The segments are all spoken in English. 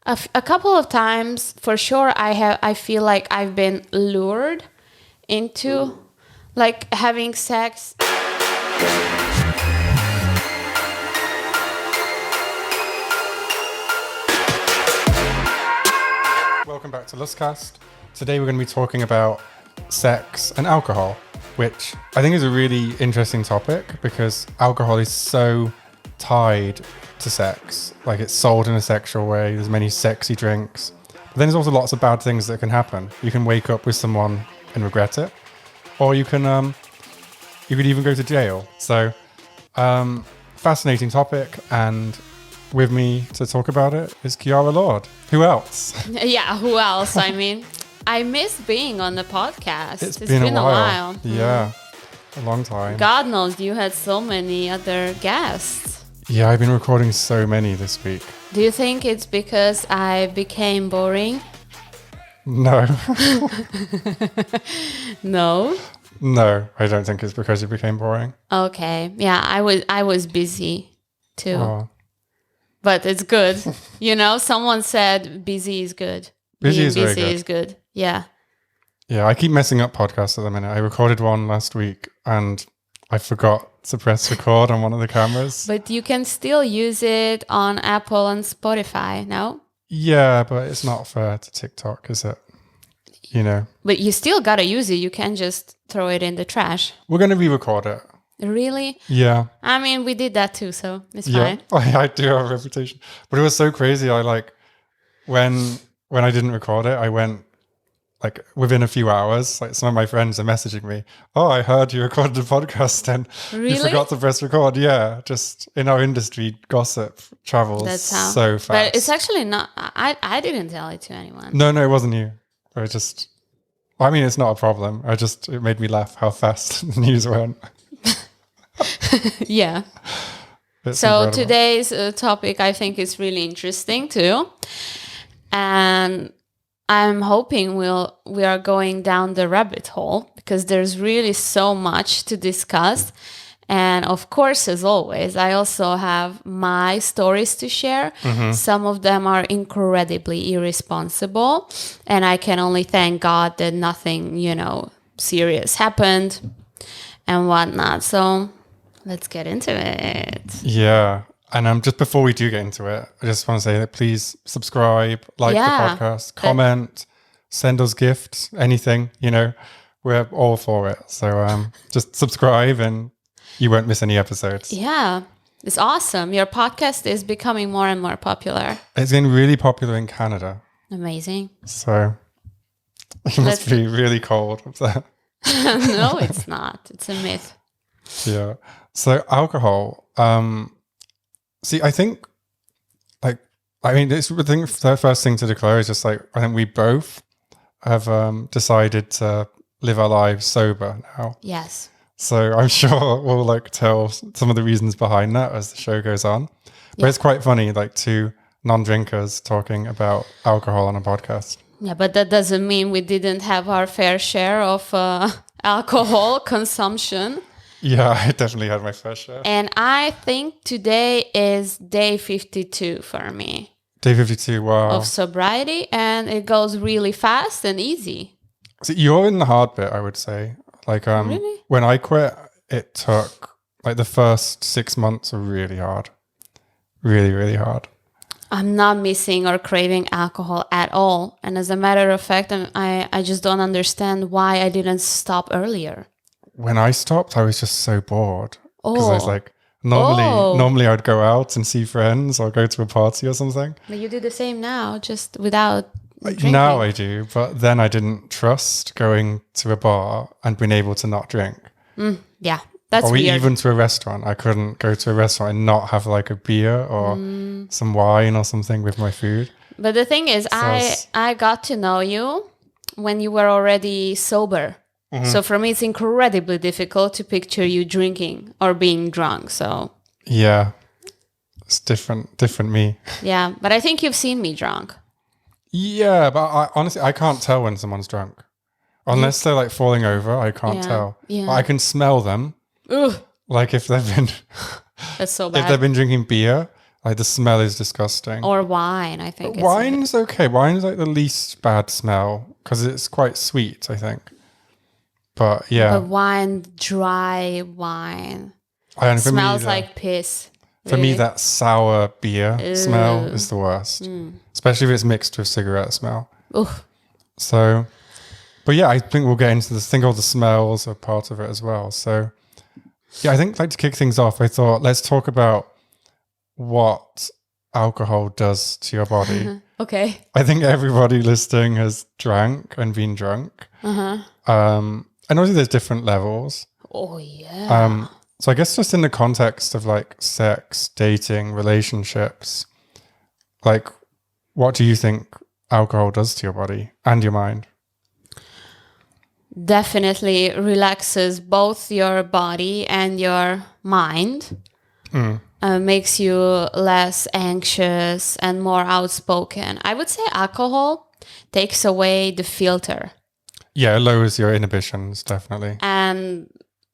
A couple of times, for sure, I feel like I've been lured into like having sex. Welcome back to LustCast. Today we're going to be talking about sex and alcohol, which I think is a really interesting topic because alcohol is so tied to sex. Like, it's sold in a sexual way. There's many sexy drinks. But then there's also lots of bad things that can happen. You can wake up with someone and regret it, or you could even go to jail. So, fascinating topic, and with me to talk about it is Kiara Lord. Who else? Yeah, who else? I mean, I miss being on the podcast. It's been a while. Yeah, a long time. God knows you had so many other guests. Yeah, I've been recording so many this week. Do you think it's because I became boring? No. No? No, I don't think it's because you became boring. Okay. Yeah, I was busy too. Oh. But it's good. You know, someone said busy is good. Busy is very busy good. is good. Yeah. Yeah, I keep messing up podcasts at the minute. I recorded one last week and I forgot to press record on one of the cameras. But you can still use it on Apple and Spotify, no? Yeah, but it's not fair to TikTok, is it? You know. But you still gotta use it. You can't just throw it in the trash. We're going to re-record it. Really? Yeah. I mean, we did that too, so it's Yeah, fine. I do have a reputation. But it was so crazy. I when I didn't record it, I went like within a few hours, like some of my friends are messaging me, "Oh, I heard you recorded a podcast and Really? you forgot to press record." Yeah, just in our industry, gossip travels so fast. But it's actually not. I didn't tell it to anyone. No, it wasn't you. I mean, it's not a problem. It made me laugh how fast the news went. Yeah. It's So incredible. today's topic, I think, is really interesting too, and I'm hoping we are going down the rabbit hole because there's really so much to discuss. And of course, as always, I also have my stories to share. Mm-hmm. Some of them are incredibly irresponsible, and I can only thank God that nothing, serious happened and whatnot. So let's get into it. Yeah. And just before we do get into it, I just want to say that please subscribe, like the podcast, comment, send us gifts, anything, we're all for it. So just subscribe and you won't miss any episodes. Yeah, it's awesome. Your podcast is becoming more and more popular. It's getting really popular in Canada. Amazing. So it must be really cold up there. No, it's not. It's a myth. Yeah. So alcohol, see, I think, the first thing to declare is just I think we both have decided to live our lives sober now. Yes. So I'm sure we'll tell some of the reasons behind that as the show goes on. But It's quite funny, two non-drinkers talking about alcohol on a podcast. Yeah, but that doesn't mean we didn't have our fair share of alcohol consumption. Yeah, I definitely had my fair share. And I think today is day 52 for me. Day 52, wow. Of sobriety, and it goes really fast and easy. So you're in the hard bit, I would say. Really? When I quit, it took, the first 6 months were really hard. Really, really hard. I'm not missing or craving alcohol at all. And as a matter of fact, I just don't understand why I didn't stop earlier. When I stopped, I was just so bored. Because I was Oh. normally I'd go out and see friends or go to a party or something. But you do the same now, just without drinking. Now I do, but then I didn't trust going to a bar and being able to not drink. Yeah, that's Or weird. even to a restaurant. I couldn't go to a restaurant and not have a beer or some wine or something with my food. But the thing is, I got to know you when you were already sober. Mm-hmm. So for me, it's incredibly difficult to picture you drinking or being drunk. So Yeah, it's different me. yeah, but I think you've seen me drunk. Yeah, but honestly, I can't tell when someone's drunk. Unless they're falling over, I can't tell. Yeah. But I can smell them. Ugh, If they've been that's so if bad. they've been drinking beer, Like the smell is disgusting. Or wine, I think. Wine's okay. Wine's like the least bad smell because it's quite sweet, I think. But yeah. But wine, dry wine, And for smells me, like piss. for me, really. that sour beer smell is the worst, especially if it's mixed with cigarette smell. Oof. So, but yeah, I think we'll get into this thing. All the smells are part of it as well. So, yeah, I think like to kick things off, I thought let's talk about what alcohol does to your body. Okay. I think everybody listening has drank and been drunk. And obviously there's different levels. Oh, yeah. So I guess just in the context of like sex, dating, relationships, like what do you think alcohol does to your body and your mind? Definitely relaxes both your body and your mind. Makes you less anxious and more outspoken. I would say alcohol takes away the filter. Yeah, it lowers your inhibitions, definitely. And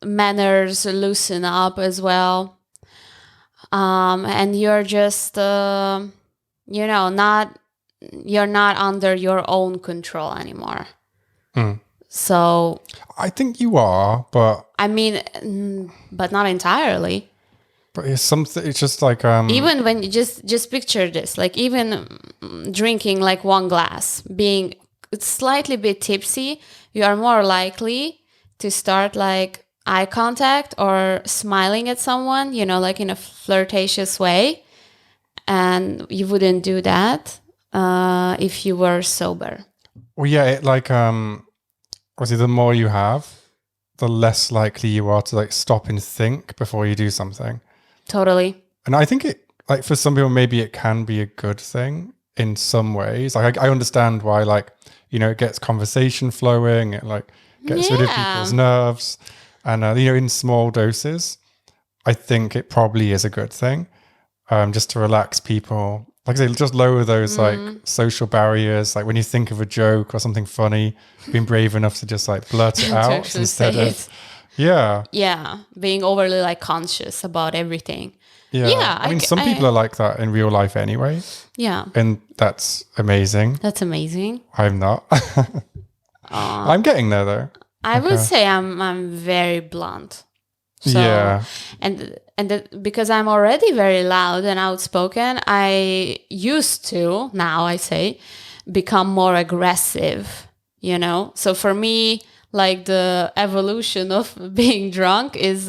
manners loosen up as well. And you're just, you're not under your own control anymore. So I think you are, but I mean, but not entirely. but it's something. It's just like Even when you just picture this, like even drinking like one glass, being slightly bit tipsy, you are more likely to start like eye contact or smiling at someone, like in a flirtatious way. And you wouldn't do that if you were sober. Well, yeah, it like obviously the more you have, the less likely you are to like stop and think before you do something. Totally. And I think it like for some people maybe it can be a good thing in some ways. Like I understand why like it gets conversation flowing, it like gets rid of people's nerves, and in small doses, I think it probably is a good thing, just to relax people. Like I say, just lower those like social barriers. Like when you think of a joke or something funny, being brave enough to just like blurt it out instead of being overly like conscious about everything. I mean, some people are like that in real life anyway. Yeah, and that's amazing. That's amazing. I'm not. I'm getting there though. I would say I'm very blunt. So, because I'm already very loud and outspoken, I used to, now I say, become more aggressive, So for me, like the evolution of being drunk is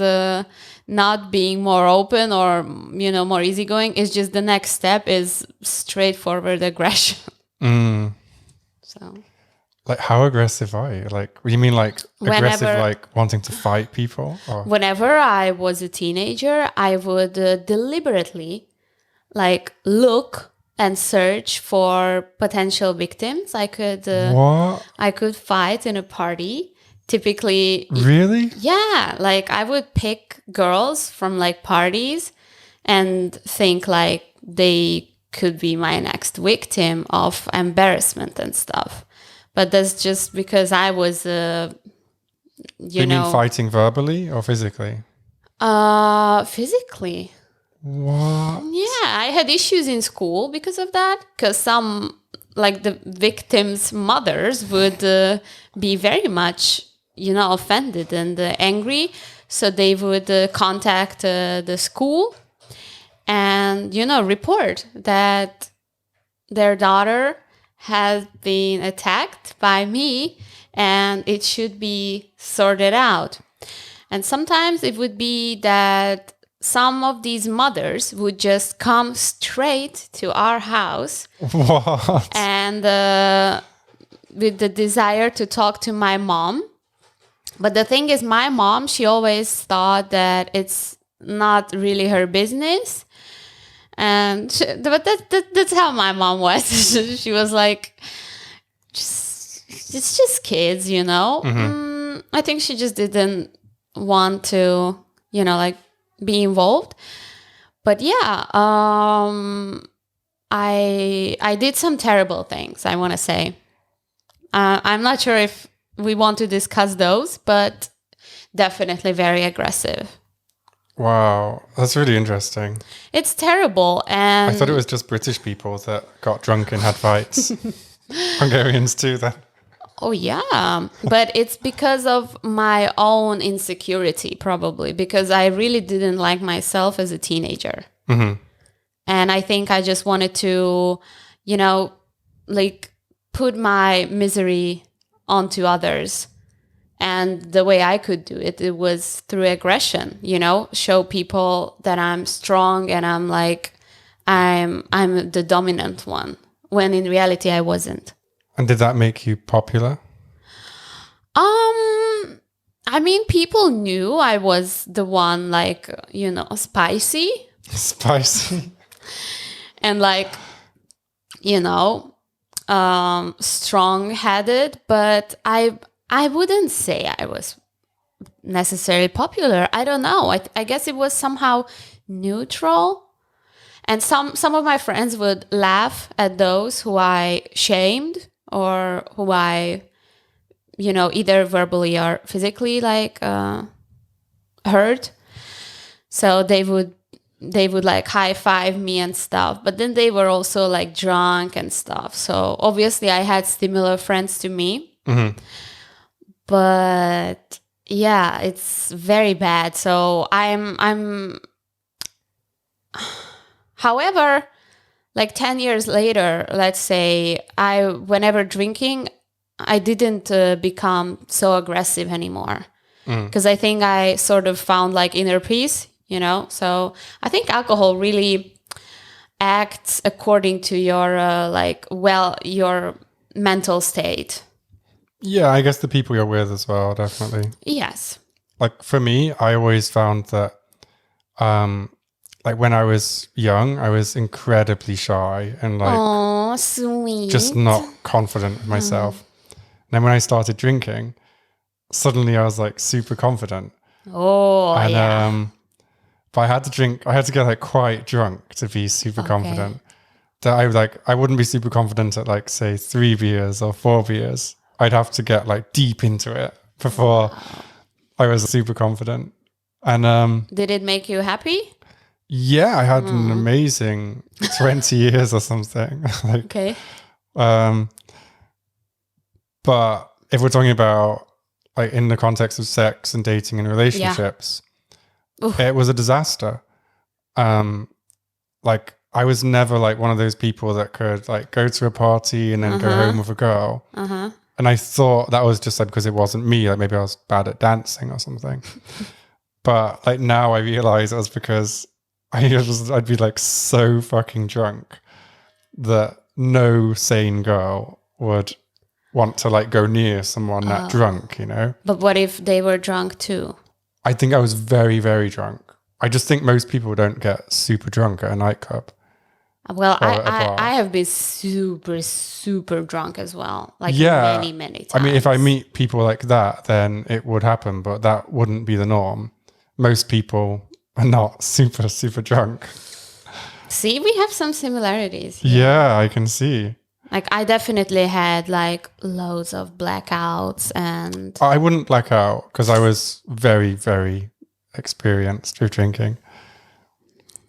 not being more open or, more easygoing. It's just the next step is straightforward aggression. So. Like how aggressive are you? Like, what do you mean like aggressive, like wanting to fight people? Or? Whenever I was a teenager, I would deliberately like look and search for potential victims. I could fight in a party. Typically, really? Yeah, like I would pick girls from like parties and think like they could be my next victim of embarrassment and stuff. But that's just because I was, you mean fighting verbally or physically? Physically. What? Yeah, I had issues in school because of that. Because some, like the victims' mothers would be very much, offended and angry. So they would contact the school and, report that their daughter has been attacked by me and it should be sorted out. And sometimes it would be that some of these mothers would just come straight to our house. What? And with the desire to talk to my mom. But the thing is, my mom, she always thought that it's not really her business. But that's how my mom was. She was like, it's just kids, I think she just didn't want to, like be involved. But yeah, I did some terrible things, I want to say. I'm not sure if we want to discuss those, but definitely very aggressive. Wow, that's really interesting. It's terrible. And I thought it was just British people that got drunk and had fights. Hungarians too, then. Oh, yeah. But it's because of my own insecurity, probably, because I really didn't like myself as a teenager. Mm-hmm. And I think I just wanted to, you know, like put my misery onto others. And the way I could do it, it was through aggression, you know, show people that I'm strong and I'm like, I'm the dominant one, when in reality I wasn't. And did that make you popular? I mean, people knew I was the one, like, you know, spicy Spicy. and like, you know, strong-headed, but I wouldn't say I was necessarily popular. I don't know. I guess it was somehow neutral. And some of my friends would laugh at those who I shamed or who I, you know, either verbally or physically like hurt. So they would like high five me and stuff. But then they were also like drunk and stuff. So obviously I had similar friends to me. Mm-hmm. But yeah, it's very bad. So I'm however, like 10 years later, let's say, whenever drinking, I didn't become so aggressive anymore. Because I think I sort of found like inner peace, you know? So I think alcohol really acts according to your your mental state. Yeah, I guess the people you're with as well, definitely. Yes. Like for me, I always found that like when I was young, I was incredibly shy and like Oh, sweet. just not confident with myself. And then when I started drinking, suddenly I was like super confident. Oh, And yeah. but I had to get like quite drunk to be super confident. That I wouldn't be super confident at like say 3 beers or 4 beers. I'd have to get like deep into it before I was super confident. And Did it make you happy? yeah, I had an amazing 20 years or something. Like, Okay. but if we're talking about like in the context of sex and dating and relationships, it was a disaster. Like I was never like one of those people that could like go to a party and then go home with a girl. And I thought that was just like because it wasn't me. Like maybe I was bad at dancing or something. But like now I realize it was because I'd be like so fucking drunk that no sane girl would want to like go near someone that drunk, you know? But what if they were drunk too? I think I was very, very drunk. I just think most people don't get super drunk at a nightclub. Well, Or at a bar. I have been super, super drunk as well. Like Yeah. many, many times. I mean, if I meet people like that, then it would happen, but that wouldn't be the norm. Most people are not super, super drunk. See, we have some similarities. Yeah, I can see. Like I definitely had like loads of blackouts and I wouldn't black out because I was very, very experienced with drinking.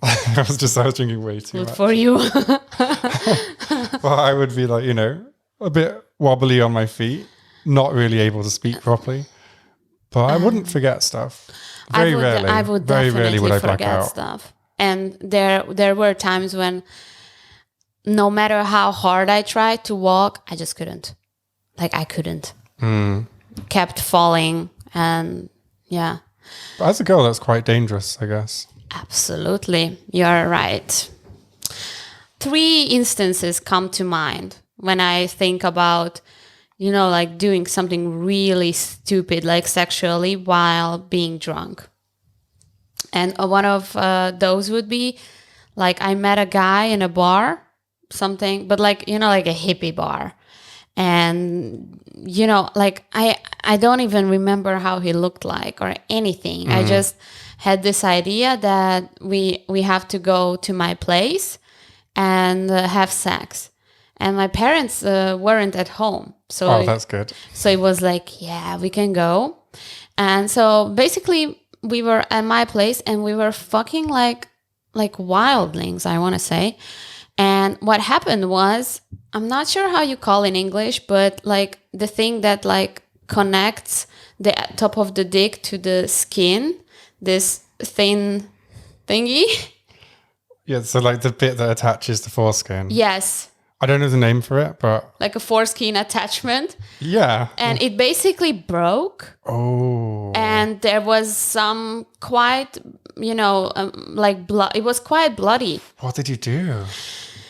I was drinking way too good much. for you. Well, I would be like, you know, a bit wobbly on my feet, not really able to speak properly. But I wouldn't forget stuff. Very rarely. I would very definitely rarely would I black forget out. stuff. And there were times when no matter how hard I tried to walk, I just couldn't. Like I couldn't. Kept falling and yeah. But as a girl, that's quite dangerous, I guess. Absolutely. You're right. 3 instances come to mind when I think about, you know, like doing something really stupid, like sexually while being drunk. And one of those would be like I met a guy in a bar, something, but like, you know, like a hippie bar. And, you know, like I don't even remember how he looked like or anything. I just had this idea that we have to go to my place and have sex. And my parents weren't at home. So That's good. So it was like, yeah, we can go. And so basically we were at my place and we were fucking like wildlings, I want to say. And what happened was, I'm not sure how you call in English, but like the thing that like connects the top of the dick to the skin, this thin thingy. Yeah, so like the bit that attaches the foreskin. Yes. I don't know the name for it, but... Like a foreskin attachment. Yeah. And it basically broke. Oh. And there was some quite, like blood. It was quite bloody. What did you do?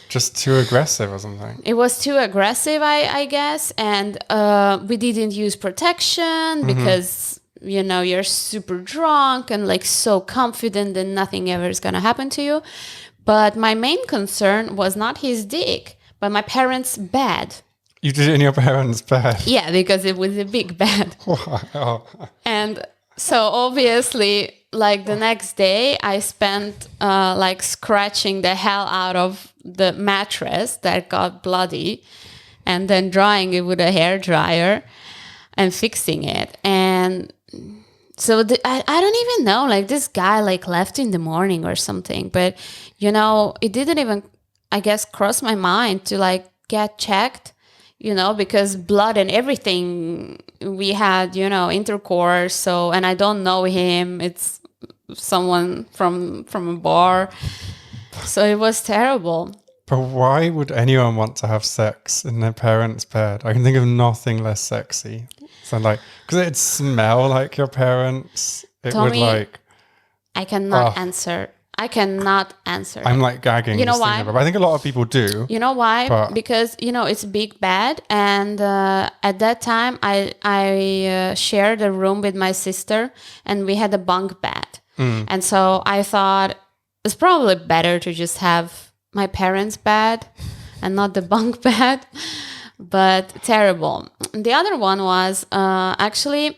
Just too aggressive or something? It was too aggressive, I guess. And we didn't use protection because, you're super drunk and like so confident that nothing ever is going to happen to you. But my main concern was not his dick, but my parents' bed. You did it in your parents' bed? Yeah, because it was a big bed. Wow. And so obviously, like the next day, I spent like scratching the hell out of the mattress that got bloody and then drying it with a hairdryer and fixing it. And so I don't even know, like this guy like left in the morning or something. But, it didn't even, I guess, cross my mind to like get checked, because blood and everything, we had, intercourse. So, and I don't know him. It's someone from a bar. So it was terrible. But why would anyone want to have sex in their parents' bed? I can think of nothing less sexy. So like, because it'd smell like your parents. It Tommy, would like... I cannot answer. I cannot answer. I'm like gagging. You know just why? thinking about it. But I think a lot of people do. You know why? But... Because, it's a big bed. And at that time, I shared a room with my sister and we had a bunk bed. And so I thought it's probably better to just have my parents' bed and not the bunk bed. But terrible. The other one was actually,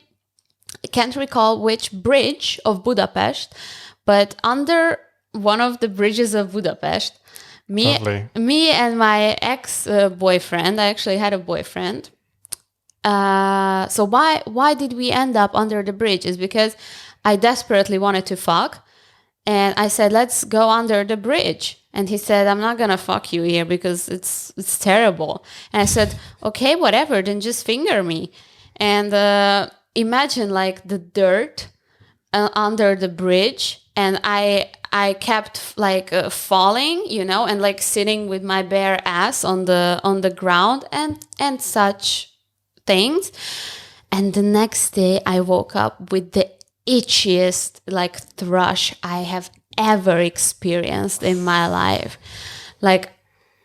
I can't recall which bridge of Budapest, but under one of the bridges of Budapest, me and my ex-boyfriend, I actually had a boyfriend. So why did we end up under the bridge? Is because I desperately wanted to fuck. And I said, let's go under the bridge. And he said, I'm not going to fuck you here because it's terrible. And I said, okay, whatever, then just finger me. And imagine like the dirt under the bridge. And I kept like falling, and like sitting with my bare ass on the ground and such things. And the next day I woke up with the itchiest like thrush I have ever experienced in my life. Like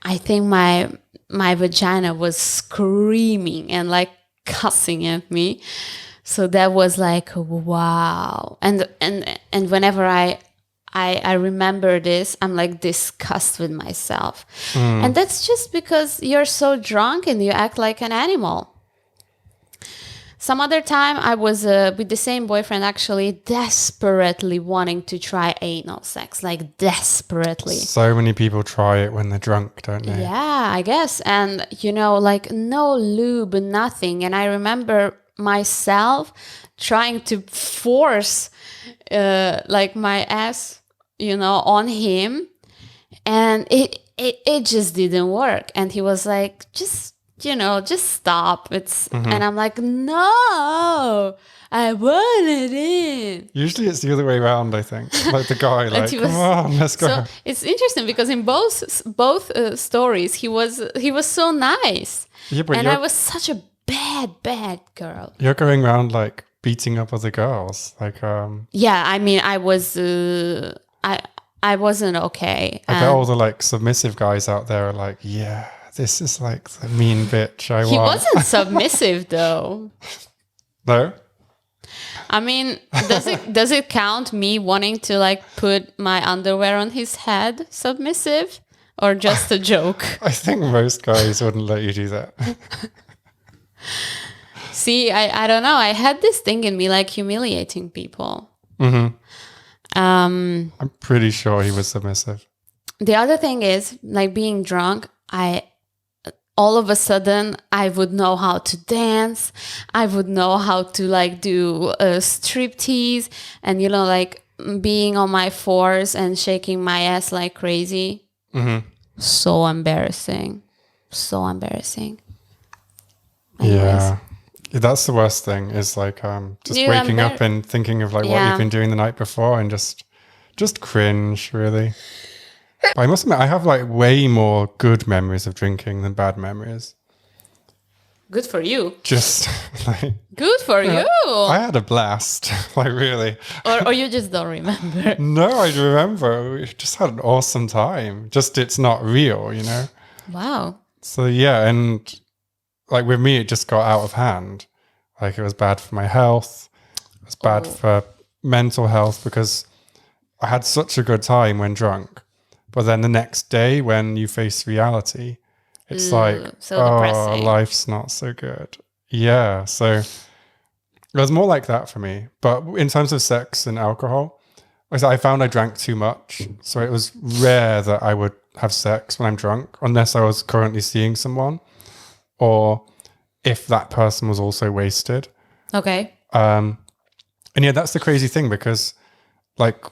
I think my vagina was screaming and like cussing at me. So that was like wow. And whenever I remember this, I'm like disgusted with myself. And that's just because you're so drunk and you act like an animal. Some other time I was with the same boyfriend actually desperately wanting to try anal sex, like desperately. So many people try it when they're drunk, don't they? Yeah, I guess. And, like no lube, nothing. And I remember myself trying to force like my ass, on him. And it just didn't work. And he was like, just stop. And I'm like, no, I want it in. Usually it's the other way around, I think. Like the guy, like, come on, let's go. So it's interesting because in both stories, he was so nice. Yeah, but and I was such a bad girl. You're going around like beating up other girls, like. Yeah, I mean, I was. I wasn't okay. I bet all the like submissive guys out there are like, yeah. This is like the mean bitch I want. He wasn't submissive though. No? I mean, does it count me wanting to like put my underwear on his head submissive or just a joke? I think most guys wouldn't let you do that. See, I don't know. I had this thing in me like humiliating people. I'm pretty sure he was submissive. The other thing is like being drunk, all of a sudden I would know how to dance. I would know how to like do a striptease and, you know, like being on my fours and shaking my ass like crazy. So embarrassing. So embarrassing. Anyways. Yeah. That's the worst thing is like just You waking up and thinking of like what you've been doing the night before and just cringe, really. But I must admit, I have like way more good memories of drinking than bad memories. Good for you. Just like Good for you. I had a blast, like really. Or you just don't remember. No, I remember. We just had an awesome time. Just it's not real, you know? Wow. So yeah, and like with me, it just got out of hand. Like it was bad for my health. It was bad for mental health because I had such a good time when drunk. But then the next day when you face reality, it's like, so depressing. Life's not so good. Yeah. So it was more like that for me. But in terms of sex and alcohol, I found I drank too much. So it was rare that I would have sex when I'm drunk, unless I was currently seeing someone or if that person was also wasted. Okay. And yeah, that's the crazy thing because like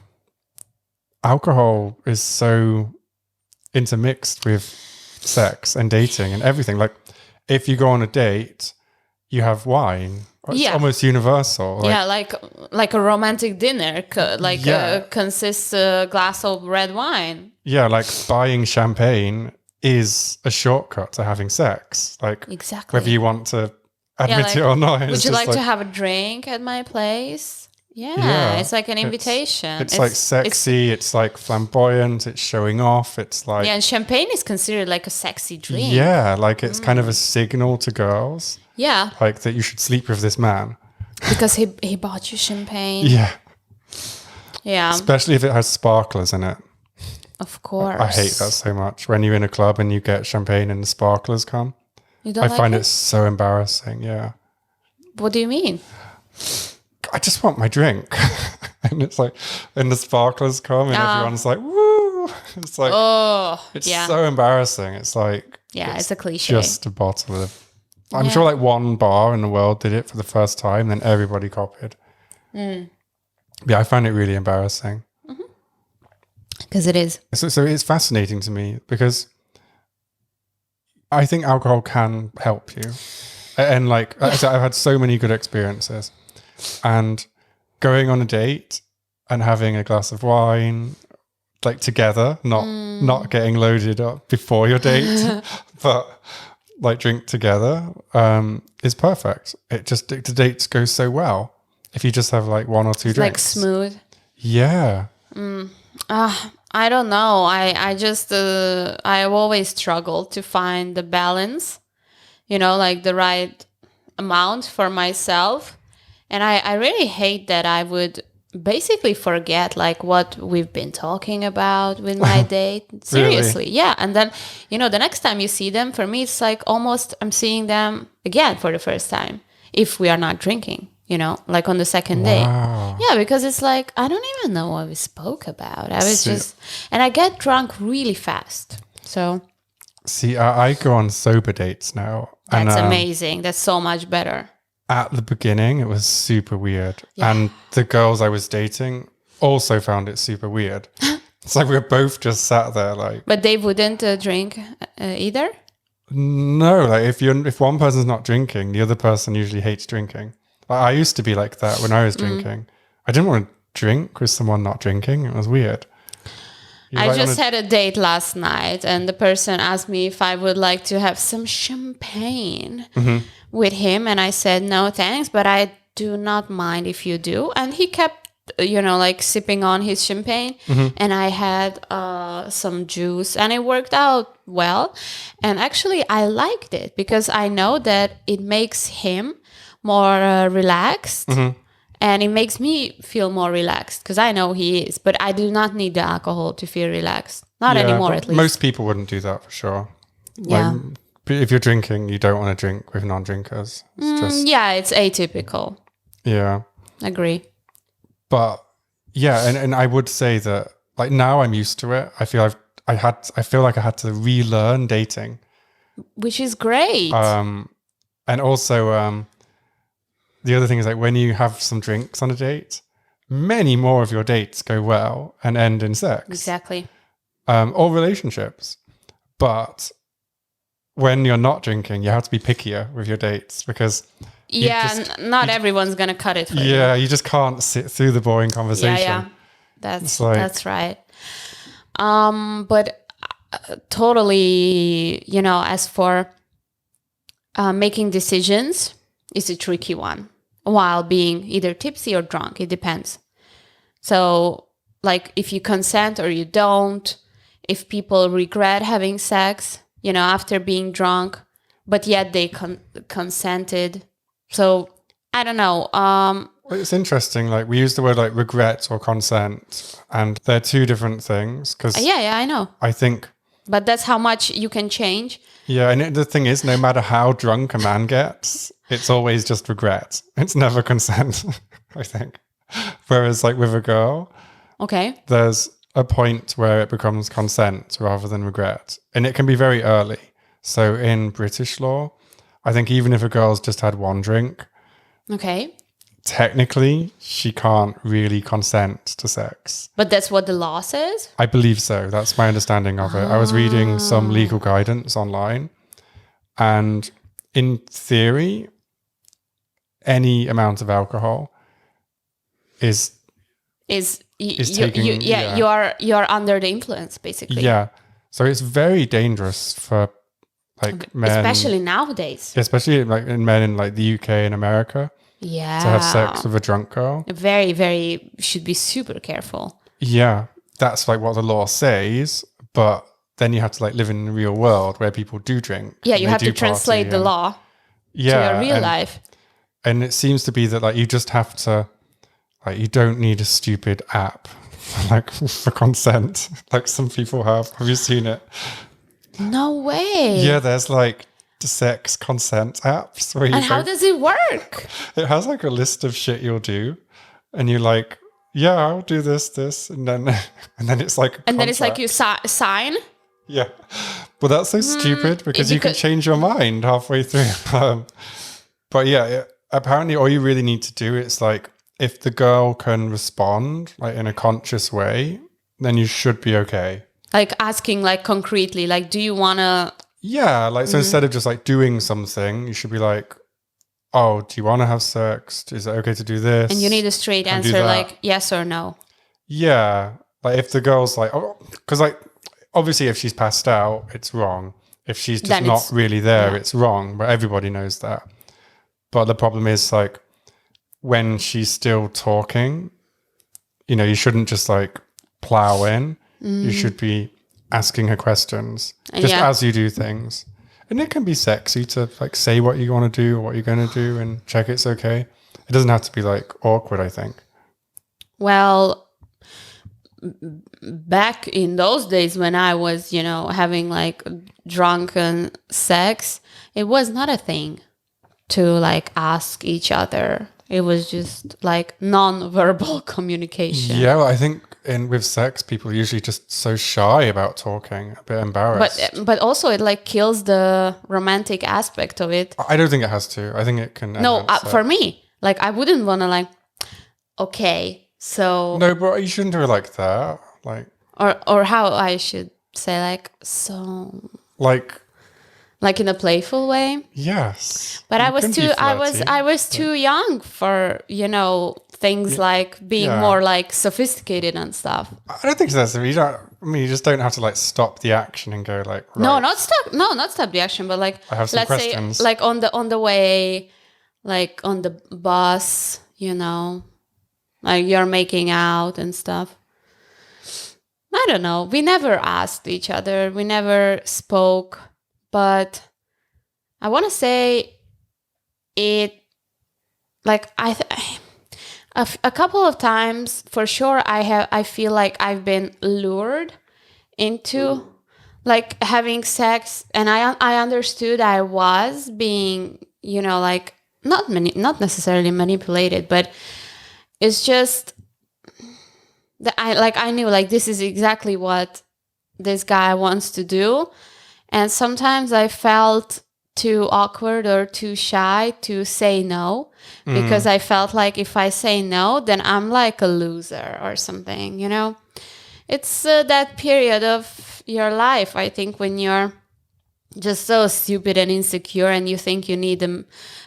alcohol is so intermixed with sex and dating and everything. Like if you go on a date, you have wine. It's almost universal. Like a romantic dinner, consists a glass of red wine. Yeah, like buying champagne is a shortcut to having sex. Like exactly. Whether you want to admit it or not. Would you like to have a drink at my place? Yeah, it's like an invitation. It's like sexy, it's like flamboyant, it's showing off, it's like... Yeah, and champagne is considered like a sexy drink. Yeah, like it's kind of a signal to girls. Yeah. Like that you should sleep with this man. Because he bought you champagne. Yeah. Yeah. Especially if it has sparklers in it. Of course. I hate that so much. When you're in a club and you get champagne and the sparklers come. You don't I find it so embarrassing, yeah. What do you mean? I just want my drink. And it's like, and the sparklers come and everyone's like, woo. It's like, it's so embarrassing. It's like, it's a cliche. Just a bottle of, I'm sure like one bar in the world did it for the first time, then everybody copied. Yeah, I find it really embarrassing. Because it is. So it's fascinating to me because I think alcohol can help you. And like, I've had so many good experiences. And going on a date and having a glass of wine, like together, not getting loaded up before your date, but like drink together, is perfect. The dates go so well if you just have like one or two drinks. Like smooth. Yeah. I don't know. I've always struggled to find the balance, you know, like the right amount for myself. And I really hate that I would basically forget like what we've been talking about with my date. Seriously. Really? Yeah. And then, you know, the next time you see them, for me, it's like almost I'm seeing them again for the first time if we are not drinking, you know, like on the second day. Yeah, because it's like, I don't even know what we spoke about. And I get drunk really fast. So. See, I go on sober dates now. That's amazing. That's so much better. At the beginning, it was super weird. Yeah. And the girls I was dating also found it super weird. It's like we were both just sat there like... But they wouldn't drink either? No, like if one person's not drinking, the other person usually hates drinking. Like, I used to be like that when I was drinking. I didn't want to drink with someone not drinking. It was weird. I just had a date last night and the person asked me if I would like to have some champagne with him. And I said, no, thanks, but I do not mind if you do. And he kept, you know, like sipping on his champagne. And I had some juice and it worked out well. And actually, I liked it because I know that it makes him more relaxed. And it makes me feel more relaxed because I know he is. But I do not need the alcohol to feel relaxed. Not anymore, at least. Most people wouldn't do that for sure. Yeah. Like, if you're drinking, you don't want to drink with non-drinkers. Yeah, it's atypical. Yeah. Agree. But yeah, and I would say that like now I'm used to it. I feel like I had to relearn dating which is great. And also, the other thing is like when you have some drinks on a date, many more of your dates go well and end in sex. Exactly. Or relationships. But when you're not drinking, you have to be pickier with your dates because not everyone's gonna cut it for you. Yeah, you just can't sit through the boring conversation. Yeah. That's right. But totally, as for making decisions is a tricky one while being either tipsy or drunk. It depends. So, like, if you consent or you don't, if people regret having sex, after being drunk, but yet they consented. So, I don't know. It's interesting. Like, we use the word like regret or consent, and they're two different things. Because I know. I think. But that's how much you can change. Yeah, and the thing is, no matter how drunk a man gets, it's always just regret. It's never consent, I think. Whereas, like, with a girl, okay, there's a point where it becomes consent rather than regret. And it can be very early. So in British law, I think even if a girl's just had one drink, okay, technically she can't really consent to sex. But that's what the law says? I believe so. That's my understanding of it. I was reading some legal guidance online, and in theory, any amount of alcohol is taking, you're under the influence, basically. Yeah. So it's very dangerous for like men, especially nowadays. Especially like in men in like the UK and America. Yeah. To have sex with a drunk girl. Very, very should be super careful. Yeah. That's like what the law says, but then you have to like live in the real world where people do drink. Yeah, you have to translate the law to your real life. And it seems to be that like you just have to, like, you don't need a stupid app like for consent like some people have. Have you seen it? No way. Yeah, there's like sex consent apps where you and how does it work? It has like a list of shit you'll do, and you're like, yeah, I'll do this, and then it's like and then it's like you sign. Yeah, but that's so stupid because you can change your mind halfway through. But yeah, apparently all you really need to do is like, if the girl can respond like in a conscious way, then you should be okay. Like asking like concretely, like, do you want to? Yeah, like, so instead of just like doing something, you should be like, oh, do you want to have sex? Is it okay to do this? And you need a straight answer, like yes or no. Yeah, like if the girl's like, oh, because like obviously if she's passed out, it's wrong. If she's just not really there, it's wrong. But everybody knows that. But the problem is like when she's still talking, you shouldn't just like plow in. You should be asking her questions just as you do things. And it can be sexy to like say what you want to do or what you're going to do and check it's okay. It doesn't have to be like awkward, I think. Well, back in those days when I was, having like drunken sex, it was not a thing to like ask each other. It was just like non-verbal communication. Yeah, well, I think with sex, people are usually just so shy about talking, a bit embarrassed. But also it like kills the romantic aspect of it. I don't think it has to. I think it can. No, for me, like I wouldn't want to like, okay, so. No, but you shouldn't do it like that. Like. Or how I should say like, so. Like in a playful way. Yes. But I was too young for, things like being more like sophisticated and stuff. I don't think so. You just don't have to like stop the action and go like, right. No, not stop the action, but like, I have some questions. Say like on the way, like on the bus, like you're making out and stuff. I don't know. We never asked each other. We never spoke. But I want to say it, like a couple of times for sure. I feel like I've been lured into like having sex, and I understood I was being, like not necessarily manipulated, but it's just that I knew like this is exactly what this guy wants to do. And sometimes I felt too awkward or too shy to say no, because I felt like if I say no, then I'm like a loser or something, you know? It's that period of your life, I think, when you're just so stupid and insecure and you think you need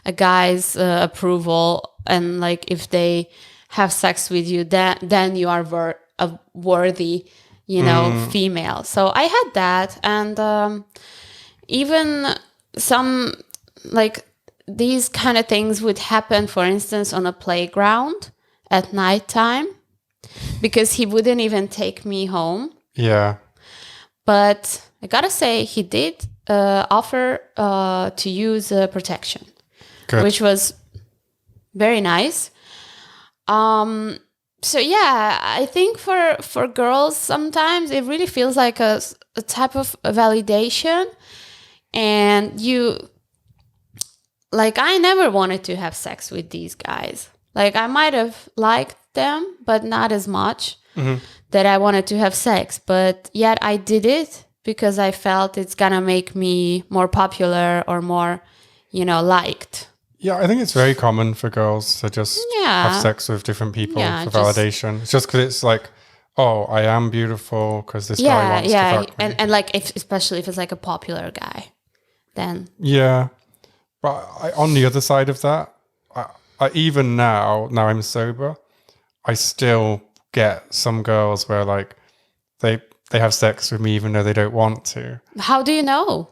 a guy's approval, and like if they have sex with you, then you are a worthy, you know, female. So I had that, and even some like these kind of things would happen, for instance, on a playground at nighttime, because he wouldn't even take me home. Yeah. But I gotta say, he did offer to use protection, Good. which was very nice. So yeah, I think for girls, sometimes it really feels like a type of validation. And I never wanted to have sex with these guys. Like, I might have liked them, but not as much that I wanted to have sex. But yet I did it because I felt it's gonna make me more popular or more, you know, liked. Yeah, I think it's very common for girls to just have sex with different people for validation. It's just because it's like, oh, I am beautiful because this guy wants to fuck me. And like, especially if it's like a popular guy, then. Yeah. But on the other side of that, I even now I'm sober, I still get some girls where like they have sex with me even though they don't want to. How do you know?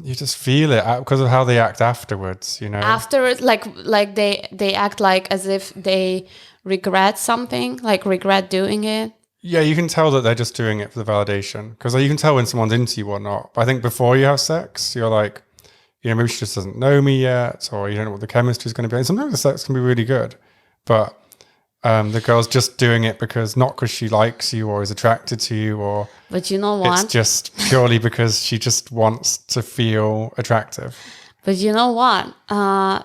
You just feel it because of how they act afterwards, you know? Afterwards, like they act like as if they regret something, like regret doing it. Yeah, you can tell that they're just doing it for the validation, because you can tell when someone's into you or not. But I think before you have sex, you're like, you know, maybe she just doesn't know me yet, or you don't know what the chemistry is going to be. And sometimes the sex can be really good, but the girl's just doing it not because she likes you or is attracted to you, or but you know what? It's just purely because she just wants to feel attractive. But you know what?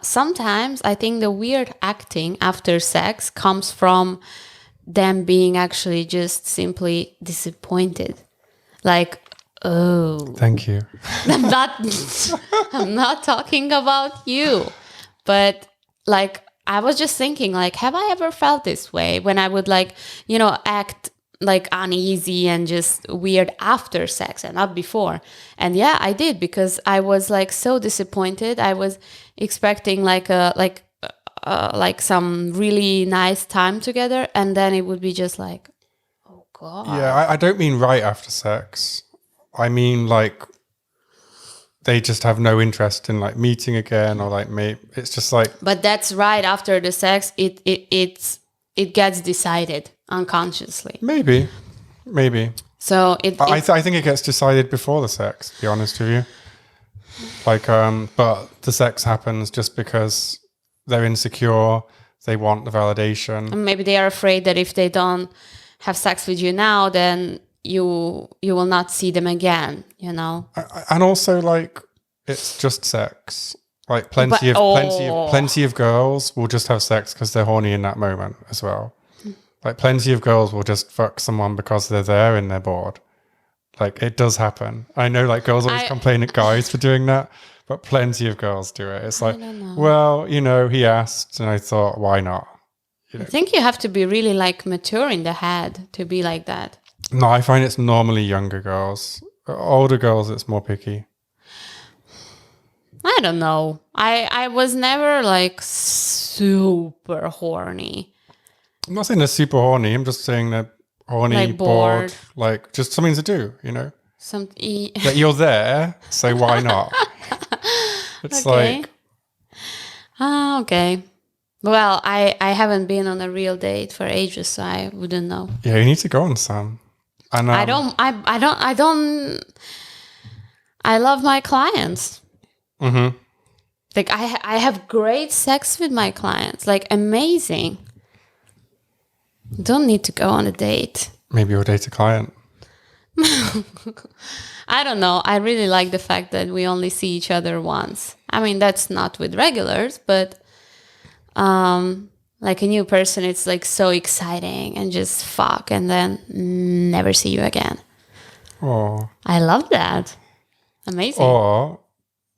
Sometimes I think the weird acting after sex comes from them being actually just simply disappointed. Like, oh, thank you. I'm not talking about you, but like, I was just thinking, like, have I ever felt this way when I would like, you know, act like uneasy and just weird after sex and not before? And yeah, I did, because I was like so disappointed. I was expecting like some really nice time together, and then it would be just like, oh God. Yeah, I don't mean right after sex. I mean like they just have no interest in like meeting again, or like maybe it's just like. But that's right after the sex. It gets decided unconsciously. Maybe. So I think it gets decided before the sex, to be honest with you. Like, but the sex happens just because they're insecure. They want the validation. And maybe they are afraid that if they don't have sex with you now, then you will not see them again, you know? And also, like, it's just sex. Like, plenty of girls will just have sex because they're horny in that moment as well. Like, plenty of girls will just fuck someone because they're there and they're bored. Like, it does happen. I know, like, girls always complain at guys for doing that, but plenty of girls do it. It's like, well, you know, he asked and I thought, why not? You know? I think you have to be really, like, mature in the head to be like that. No, I find it's normally younger girls. Older girls, it's more picky. I don't know. I was never like super horny. I'm not saying they're super horny. I'm just saying they're horny, like bored, like just something to do, you know? That you're there, so why not? It's okay. like... okay. Well, I haven't been on a real date for ages, so I wouldn't know. Yeah, you need to go on some. And, I love my clients. Mm-hmm. Like I have great sex with my clients, like amazing. Don't need to go on a date. Maybe you'll date a client. I don't know. I really like the fact that we only see each other once. I mean, that's not with regulars, but like a new person, it's like so exciting and just fuck and then never see you again. Oh, I love that. Amazing. Or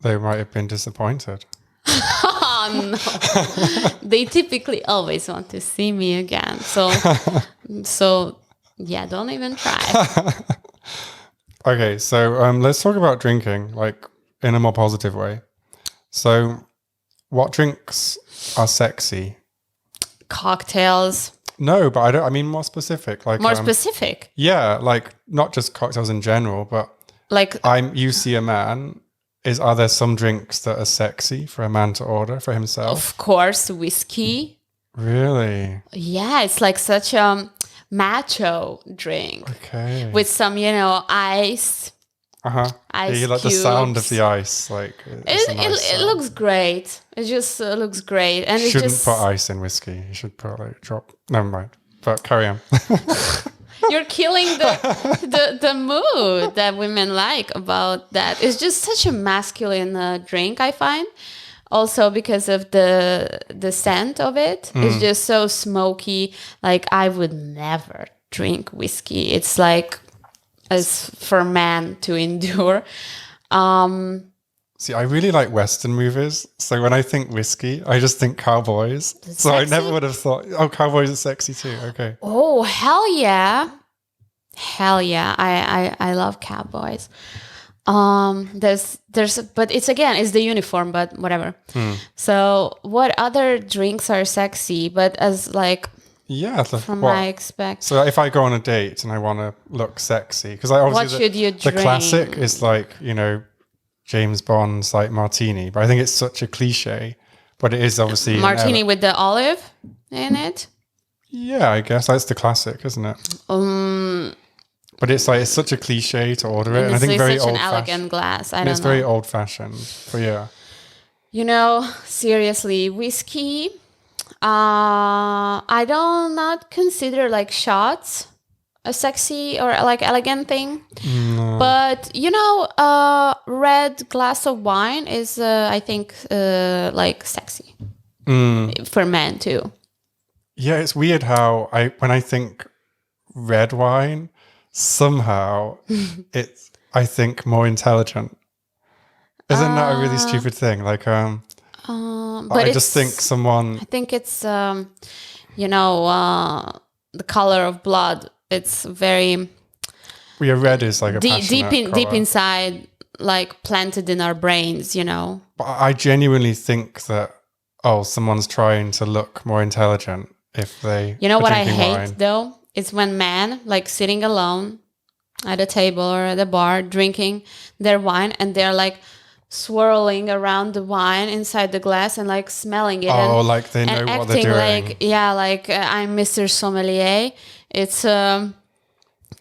they might have been disappointed. Oh, no. They typically always want to see me again. So yeah, don't even try. Okay, so let's talk about drinking, like in a more positive way. So, what drinks are sexy? Cocktails. No, but I mean more specific. Like More specific. Yeah, like not just cocktails in general, but Like you see a man. Are there some drinks that are sexy for a man to order for himself? of course, whiskey. Really? Yeah, it's like such a macho drink Okay. with some, ice. Ice. You like cubes. the sound of the ice, like It looks great. It just looks great, and shouldn't it just put ice in whiskey. You should put like drop. Never mind. But carry on. you're killing the mood that women like about that. It's just such a masculine drink, I find. Also because of the scent of it. It's just so smoky. Like I would never drink whiskey. It's like as for man to endure. See, I really like Western movies. So when I think whiskey, I just think cowboys. So I never would have thought, cowboys are sexy too. Okay. Oh, hell yeah. Hell yeah. I love cowboys. But it's the uniform, but whatever. So what other drinks are sexy, but as like, yeah, from my expect. So if I go on a date and I want to look sexy, because I obviously what should you drink? The classic is like, James Bond's like martini, but I think it's such a cliche, but it is obviously martini with the olive in it. Yeah, I guess that's the classic, isn't it? But it's like, it's such a cliche to order it, and I think very such old an elegant glass. I don't know. It's very old fashioned, but yeah. Seriously, whiskey. I don't not consider like shots a sexy or like elegant thing. No. But red glass of wine is I think like sexy for men too. Yeah, it's weird how when I think red wine, somehow I think more intelligent. Isn't that a really stupid thing? Like but I just think someone. I think it's the color of blood. It's very. Yeah, red is like a deep inside, like planted in our brains. But I genuinely think that someone's trying to look more intelligent if they. What I hate wine. though? It's when men like sitting alone at a table or at a bar drinking their wine and they're like swirling around the wine inside the glass and like smelling it. Like they know what they're doing. Like I'm Mr. Sommelier. It's to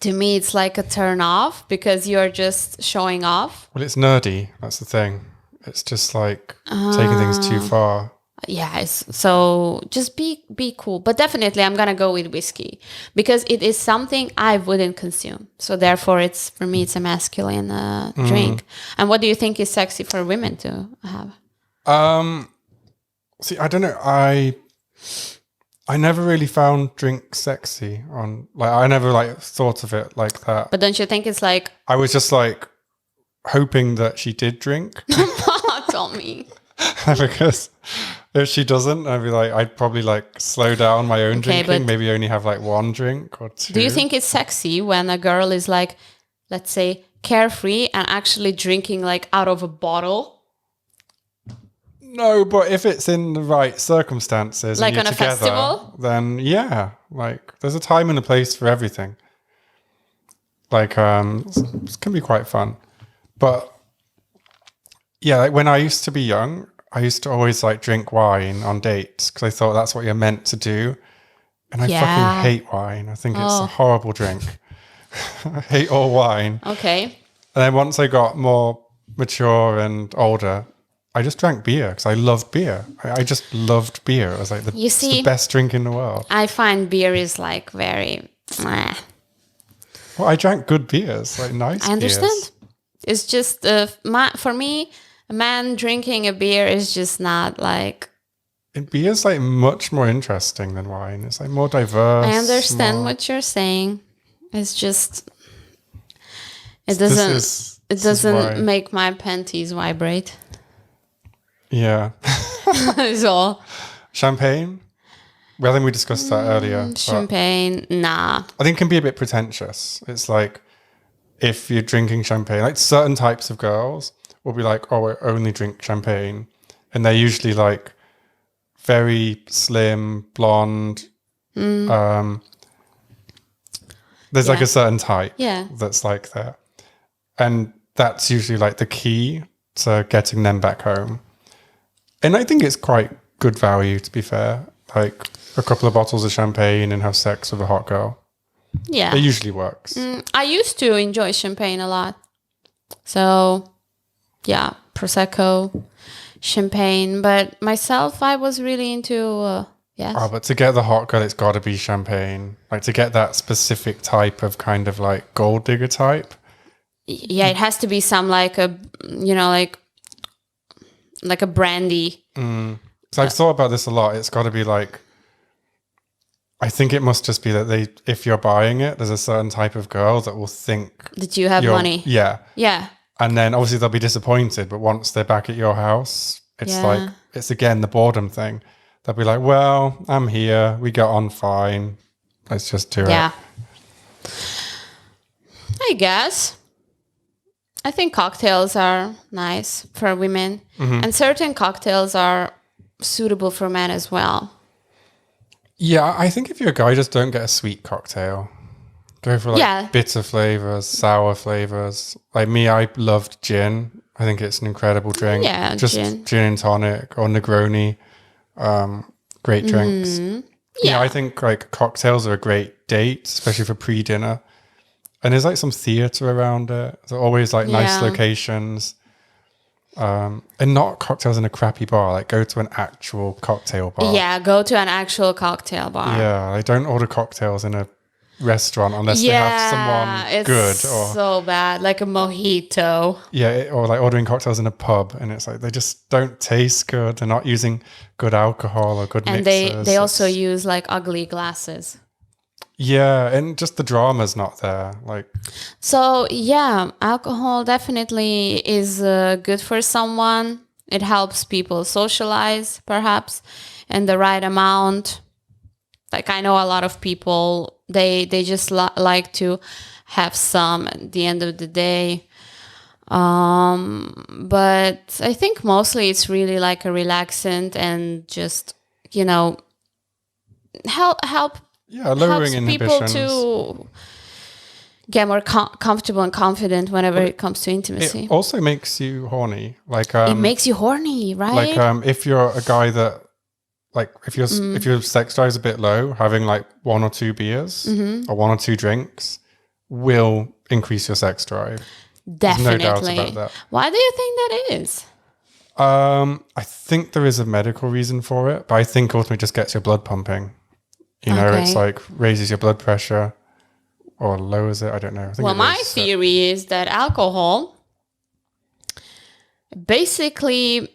me it's like a turn off because you're just showing off. Well, it's nerdy. That's the thing. It's just like taking things too far. Yeah, so just be cool. But definitely I'm gonna go with whiskey because it is something I wouldn't consume. So therefore for me it's a masculine drink. And what do you think is sexy for women to have? See, I don't know. I never really found drink sexy I never like thought of it like that. But don't you think it's like I was just like hoping that she did drink. Tell me. Because if she doesn't, I'd probably like slow down my own drinking, maybe only have like one drink or two. Do you think it's sexy when a girl is like, let's say, carefree and actually drinking like out of a bottle? No, but if it's in the right circumstances, like and on a together, festival, then yeah, like there's a time and a place for everything. Like it can be quite fun, but yeah, like when I used to be young, I used to always like drink wine on dates because I thought that's what you're meant to do, and I fucking hate wine. I think it's a horrible drink. I hate all wine. Okay. And then once I got more mature and older, I just drank beer because I loved beer. I just loved beer. It was like it's the best drink in the world. I find beer is like very. Well, I drank good beers, like nice beers. I understand. It's just for me, a man drinking a beer is just not like. Beer's like much more interesting than wine. It's like more diverse. I understand what you're saying. It's just. It doesn't. It This is why- doesn't make my panties vibrate. Yeah. That's all. Champagne? Well, I think we discussed that earlier. but Champagne, nah. I think it can be a bit pretentious. It's like if you're drinking champagne, like certain types of girls will be like, oh, I only drink champagne. And they're usually like very slim, blonde. There's like Yeah. a certain type Yeah. that's like that. And that's usually like the key to getting them back home. And I think it's quite good value, to be fair. Like a couple of bottles of champagne and have sex with a hot girl. Yeah. It usually works. I used to enjoy champagne a lot. So, yeah, Prosecco, champagne. But myself, I was really into, yes. Oh, but to get the hot girl, it's got to be champagne. Like to get that specific type of kind of like gold digger type. Yeah, it has to be some like a, like a brandy. So I've thought about this a lot. It's got to be like, I think it must just be that if you're buying it, there's a certain type of girl that will think That you have money. Yeah. Yeah. And then obviously they'll be disappointed, but once they're back at your house, it's Yeah. like, it's again the boredom thing. They'll be like, well, I'm here. We got on fine. Let's just do Yeah. it. I guess. I think cocktails are nice for women. And certain cocktails are suitable for men as well. Yeah, I think if you're a guy, just don't get a sweet cocktail. Go for like bitter flavors, sour flavors. Like me, I loved gin. I think it's an incredible drink. Yeah, just gin. and tonic or Negroni. Great drinks. Yeah, I think like cocktails are a great date, especially for pre-dinner. And there's like some theatre around it. There's always like nice locations. And not cocktails in a crappy bar. Like go to an actual cocktail bar. Yeah, go to an actual cocktail bar. Yeah, I don't order cocktails in a restaurant unless they have someone good. Or so bad, like a mojito. yeah, or like ordering cocktails in a pub, and it's like they just don't taste good. They're not using good alcohol or good And mixers. they also use like ugly glasses. Yeah, and just the drama's not there. Like, So yeah, alcohol definitely is good for someone. It helps people socialize, perhaps, in the right amount. Like I know a lot of people, they just like to have some at the end of the day. But I think mostly it's really like a relaxant and just, help yeah, lowering helps people inhibitions. to get more comfortable and confident whenever it comes to intimacy. It also makes you horny. Like, It makes you horny, right? like if you're a guy that, like, if your sex drive is a bit low, having like 1 or 2 beers or 1 or 2 drinks will increase your sex drive. Definitely. There's no doubt about that. Why do you think that is? I think there is a medical reason for it, but I think ultimately it just gets your blood pumping. It's like raises your blood pressure or lowers it. I don't know. I think Well, my theory is that alcohol basically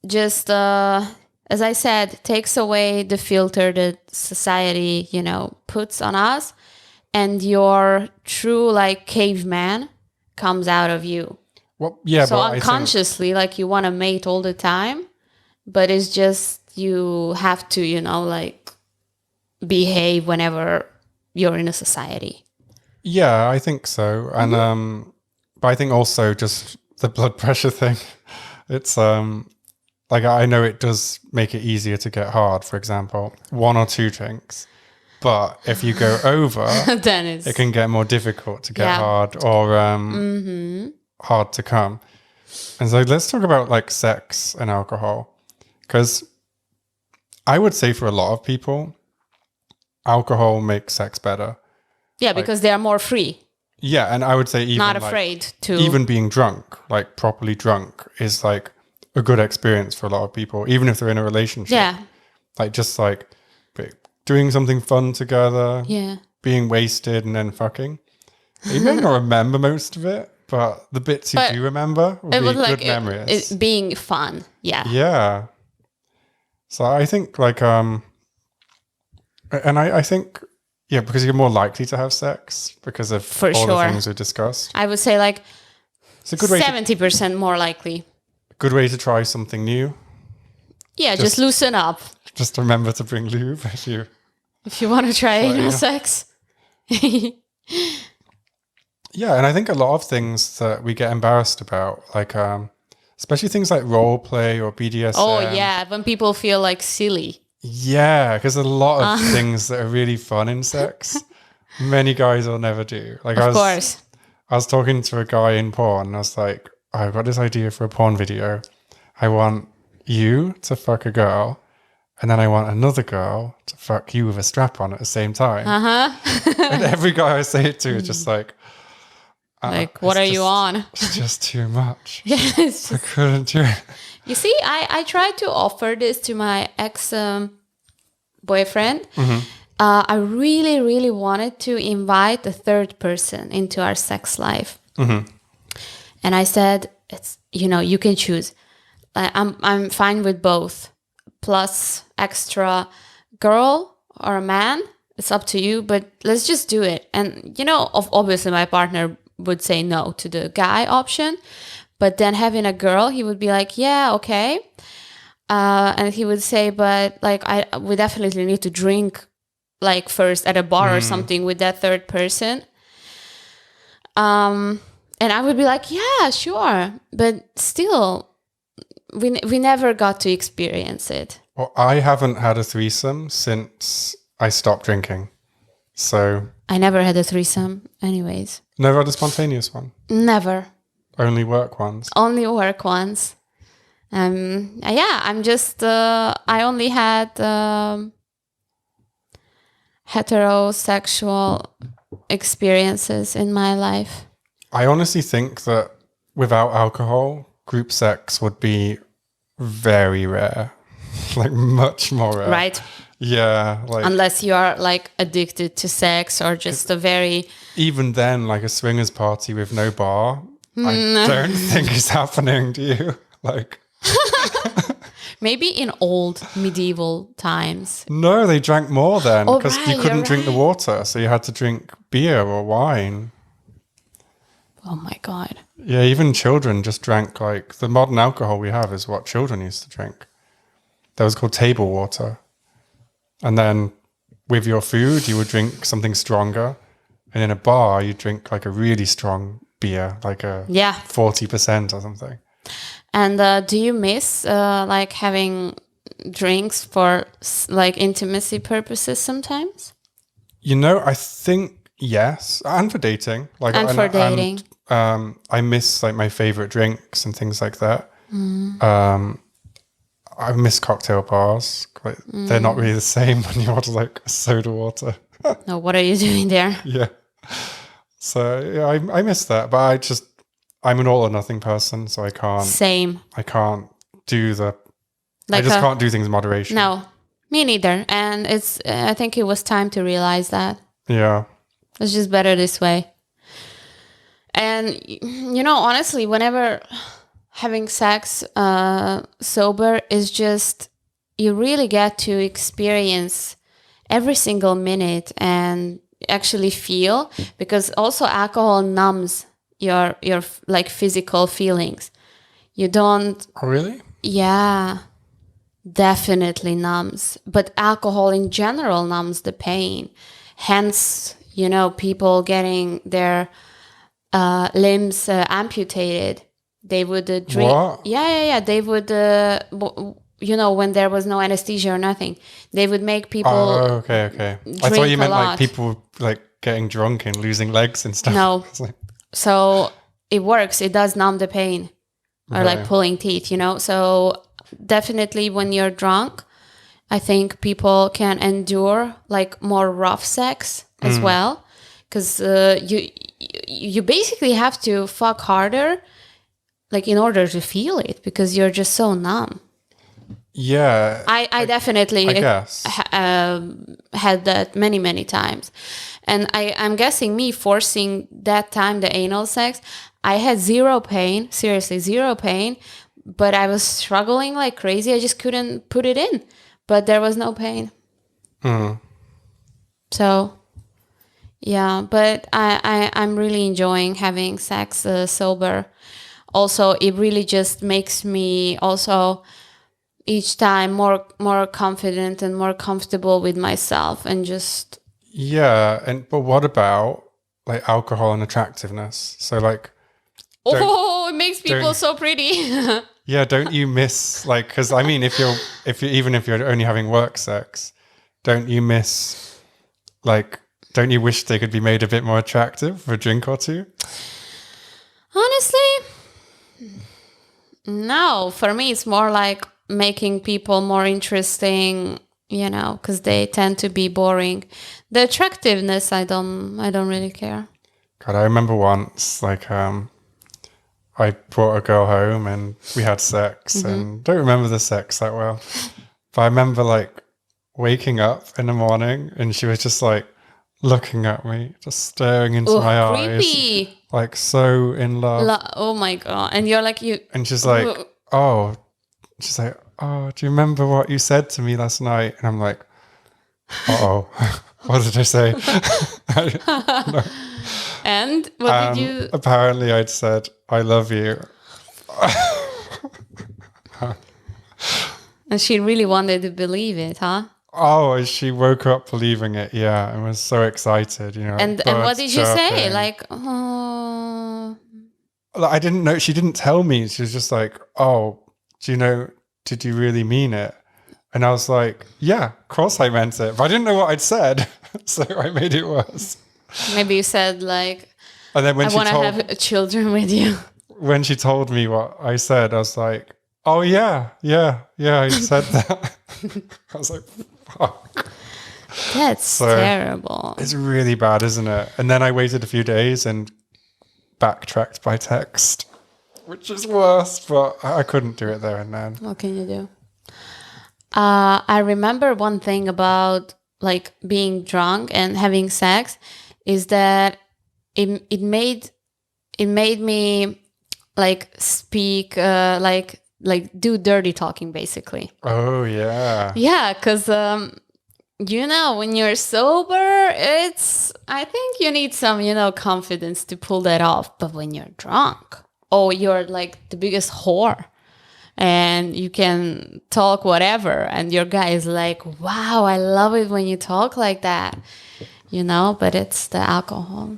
just, as I said, takes away the filter that society, puts on us, and your true like caveman comes out of you. Well, yeah, So but unconsciously, like you want to mate all the time, but it's just you have to, like behave whenever you're in a society. Yeah, I think so. And but I think also just the blood pressure thing. It's like I know it does make it easier to get hard, for example, 1 or 2 drinks. But if you go over, Then it can get more difficult to get hard or hard to come. And so let's talk about like sex and alcohol. Because I would say for a lot of people, alcohol makes sex better. Yeah, because they are more free, Yeah, and I would say even not like, afraid to. even being drunk, like properly drunk, is like a good experience for a lot of people, even if they're in a relationship. Yeah. Like just like doing something fun together, Yeah. being wasted and then fucking. You may not remember most of it, but the bits you do remember will It be was good like memories. it being fun. Yeah. Yeah. So I think like and I think Yeah, because you're more likely to have sex because of For all the sure. things we discussed. I would say like It's a good way 70% more likely. good way to try something new. Yeah, just loosen up. Just remember to bring lube If you want to try anal yeah. sex. Yeah, and I think a lot of things that we get embarrassed about, like especially things like role play or BDSM. Oh, yeah, when people feel like silly. Yeah, because a lot of things that are really fun in sex, many guys will never do. Like Of course. I was talking to a guy in porn, and I was like, I've got this idea for a porn video. I want you to fuck a girl, and then I want another girl to fuck you with a strap on at the same time. And every guy I say it to is just like, What are you on? It's just too much. Yes. I couldn't do it. You see, I tried to offer this to my ex-boyfriend. I really, really wanted to invite a third person into our sex life. And I said, it's, you can choose. I'm fine with both. Plus extra girl or a man. It's up to you, but let's just do it. And, obviously my partner would say no to the guy option. But then having a girl, he would be like, yeah, okay. And he would say, but like, we definitely need to drink like first at a bar or something with that third person. And I would be like, yeah, sure. But still, we never got to experience it. Well, I haven't had a threesome since I stopped drinking. So I never had a threesome anyways. never had a spontaneous one. Never. Only work ones. Only work ones. Yeah, I'm just, I only had heterosexual experiences in my life. I honestly think that without alcohol, group sex would be very rare. Like much more rare. Right? Yeah. Like Unless you are like addicted to sex or just a very... even then, like a swingers party with no bar, I don't think it's happening, do you? Like Maybe in old medieval times. no, they drank more then Oh, because right, you couldn't you're drink the right. water, so you had to drink beer or wine. Oh my God. Yeah, even children just drank like the modern alcohol we have is what children used to drink. That was called table water. And then with your food, you would drink something stronger. And in a bar, you drink like a really strong beer, like a 40% or something. And do you miss like having drinks for like intimacy purposes sometimes? I think yes, and for dating. Like And for dating. I miss like my favorite drinks and things like that. I miss cocktail bars. Like, they're not really the same when you order like soda water. No, what are you doing there? Yeah. So yeah, I miss that, but I'm an all or nothing person, so I can't Same. do I Like just can't do things in moderation. No, me neither. And I think it was time to realize that. Yeah. It's just better this way. And, honestly, whenever having sex sober is just, you really get to experience every single minute and actually feel, because also alcohol numbs your like physical feelings. You don't... Oh, really? Yeah, definitely numbs. But alcohol in general numbs the pain. Hence, people getting their limbs amputated. They would drink. What? Yeah. They would, when there was no anesthesia or nothing, they would make people. Oh, okay. I thought you meant a lot. like people like getting drunk and losing legs and stuff. No. It's like, So it works. It does numb the pain, or like Right. pulling teeth. So definitely when you're drunk, I think people can endure like more rough sex as well, because you basically have to fuck harder, like in order to feel it, because you're just so numb. yeah. I definitely I guess. had that many times, and I'm guessing me forcing that time the anal sex, I had zero pain, seriously zero pain, but I was struggling like crazy. I just couldn't put it in, but there was no pain. So Yeah, but I'm really enjoying having sex sober. Also, it really just makes me also each time more confident and more comfortable with myself, and just Yeah, but what about like alcohol and attractiveness? So like, it makes people don't- so pretty. yeah, don't you miss like? Because I mean, if you're only having work sex, don't you miss like? Don't you wish they could be made a bit more attractive for a drink or two? Honestly, no. For me, it's more like making people more interesting, because they tend to be boring. The attractiveness, I don't really care. God, I remember once like I brought a girl home and we had sex, and don't remember the sex that well, but I remember like waking up in the morning and she was just like looking at me, just staring into my eyes, creepy. like so in love. Oh my god! And you're like you. And she's like, oh, do you remember what you said to me last night? And I'm like, uh-oh, what did I say? No. And what did you? Apparently I'd said, I love you. And she really wanted to believe it, huh? Oh, she woke up believing it, yeah, and was so excited, And what did you say? Like, oh. I didn't know. She didn't tell me. She was just like, oh, did you really mean it? And I was like, yeah, of course I meant it. But I didn't know what I'd said, so I made it worse. Maybe you said like, and then when I want to have children with you. When she told me what I said, I was like, oh yeah, I said that. I was like, fuck. That's terrible. It's really bad, isn't it? And then I waited a few days and backtracked by text, which is worse, but I couldn't do it there and then. What can you do? I remember one thing about like being drunk and having sex is that it made me like speak like do dirty talking basically. Oh yeah. Yeah, because when you're sober, I think you need some confidence to pull that off. But when you're drunk, you're like the biggest whore. And you can talk whatever, and your guy is like, wow, I love it when you talk like that, but it's the alcohol.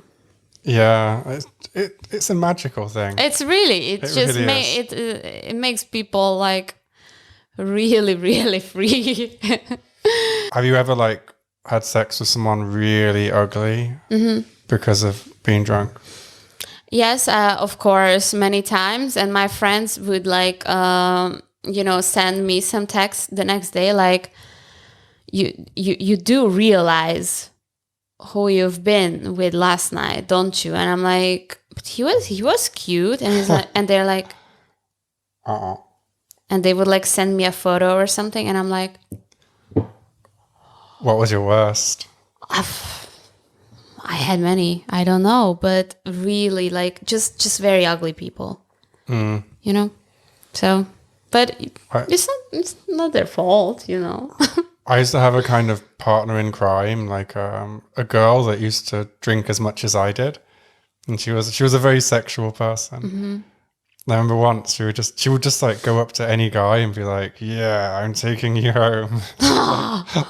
Yeah, it's a magical thing. It's really, it makes people like really, really free. Have you ever like had sex with someone really ugly because of being drunk? Yes, of course, many times. And my friends would like, send me some text the next day, like, you do realize who you've been with last night, don't you? And I'm like, but he was cute, and he's like, and they're like, and they would like send me a photo or something, and I'm like, what was your worst? I had many, I don't know, but really like just very ugly people, so, but it's not their fault, I used to have a kind of partner in crime, like a girl that used to drink as much as I did, and she was a very sexual person. I remember once she would just like go up to any guy and be like, yeah, I'm taking you home.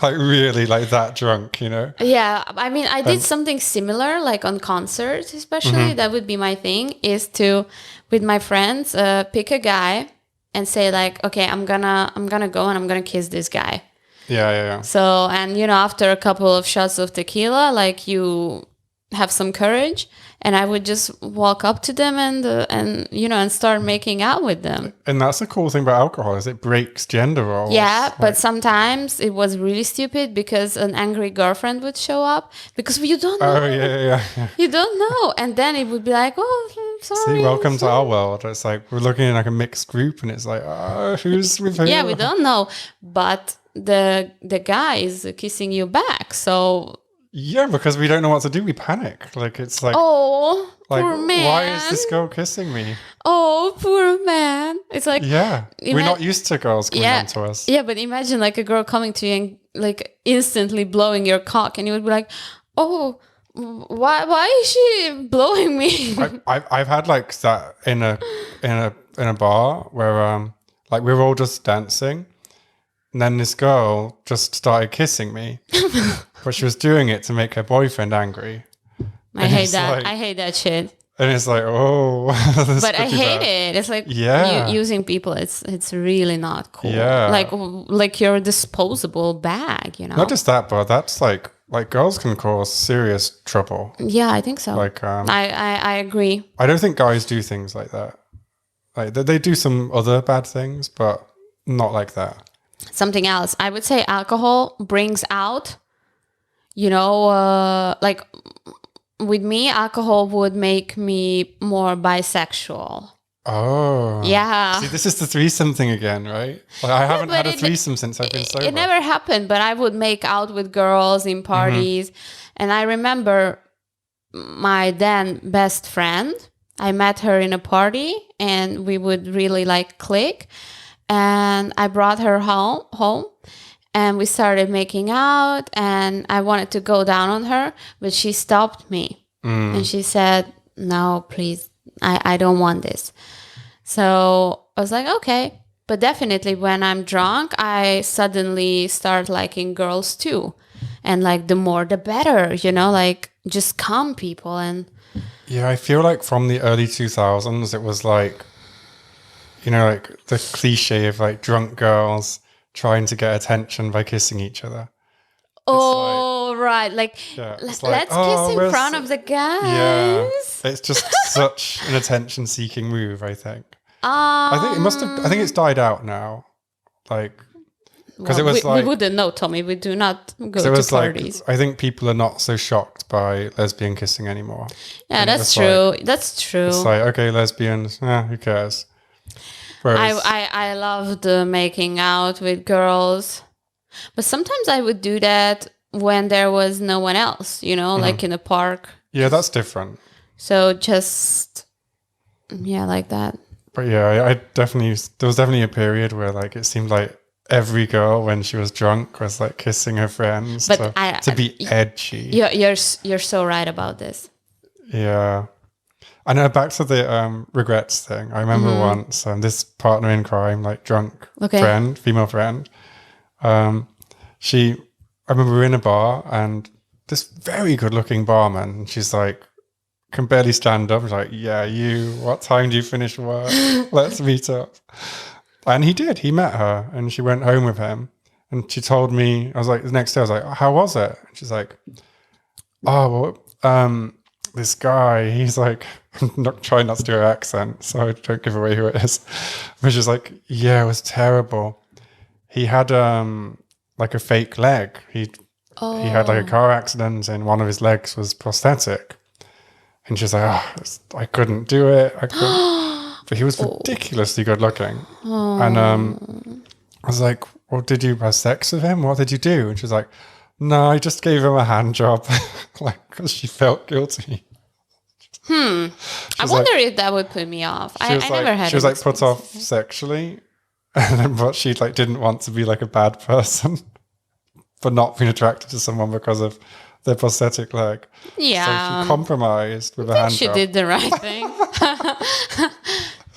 Like really like that drunk, Yeah, I mean, I did something similar, like on concerts especially. That would be my thing, is to, with my friends, pick a guy and say like, okay, I'm gonna go and I'm gonna kiss this guy. Yeah. So, and after a couple of shots of tequila, like you have some courage, and I would just walk up to them and start making out with them. And that's the cool thing about alcohol, is it breaks gender roles. Yeah, but sometimes it was really stupid because an angry girlfriend would show up, because you don't know. Oh yeah. You don't know, and then it would be like, oh, sorry. See, welcome to our world. It's like we're looking in like a mixed group, and it's like, who's with who? Yeah, we don't know, but the guy is kissing you back, so. Yeah, because we don't know what to do. We panic. Like, it's like, oh, like, poor man. Why is this girl kissing me? Oh, poor man. It's like, yeah, we're not used to girls coming on to us. Yeah, but imagine like a girl coming to you and like instantly blowing your cock, and you would be like, oh, why is she blowing me? I've had like that in a bar where like we were all just dancing, and then this girl just started kissing me, but she was doing it to make her boyfriend angry. I hate that. I hate that shit. And it's like, oh, but I hate it. It's like using people. It's really not cool. Yeah, like your disposable bag. You know. Not just that, but that's like girls can cause serious trouble. Yeah, I think so. Like, I agree. I don't think guys do things like that. Like they do some other bad things, but not like that. Something else. I would say alcohol brings out. You know, like. With me, alcohol would make me more bisexual. Oh. Yeah. See, this is the threesome thing again, right? Like, I haven't had a threesome since I've been sober. It never happened, but I would make out with girls in parties. And I remember my then best friend. I met her in a party and we would really like click. And I brought her home. And we started making out and I wanted to go down on her, but she stopped me. And she said, no, please, I don't want this. So I was like, okay. But definitely when I'm drunk, I suddenly start liking girls too. And like the more, the better, you know, like just calm people. And yeah, I feel like from the early 2000s, it was like, you know, like the cliche of like drunk girls trying to get attention by kissing each other. Oh, like, right. Like, let's kiss in front of the guys. Yeah. It's just such an attention-seeking move, I think. I think it's died out now. Like, because it was we wouldn't know, Tommy. We do not go to parties. Like, I think people are not so shocked by lesbian kissing anymore. Yeah, that's true. That's true. It's like, okay, lesbians, who cares? Whereas, I loved making out with girls, but sometimes I would do that when there was no one else, you know, like in a park. Yeah, that's different. So just, like that. But yeah, there was definitely a period where like it seemed like every girl when she was drunk was like kissing her friends to be edgy. You're so right about this. Yeah. I know, back to the regrets thing. I remember once this partner in crime, like drunk friend, female friend. I remember we were in a bar and this very good looking barman, she's like, can barely stand up. She's like, yeah, what time do you finish work? Let's meet up. And he did. He met her and she went home with him. And she told me, I was like, the next day I was like, how was it? And she's like, oh, well, this guy, he's like, I'm not trying not to do her accent, so I don't give away who it is. But she's like, yeah, it was terrible. He had like a fake leg. He had like a car accident and one of his legs was prosthetic. And she's like, I couldn't do it. I couldn't. But he was ridiculously good looking. And I was like, well, did you have sex with him? What did you do? And she's like, no, I just gave him a hand job, like, because she felt guilty. I wonder if that would put me off. I never had. She was like put off sexually, but she like didn't want to be like a bad person for not being attracted to someone because of their prosthetic leg. Yeah, so she compromised with a hand job. She did the right thing.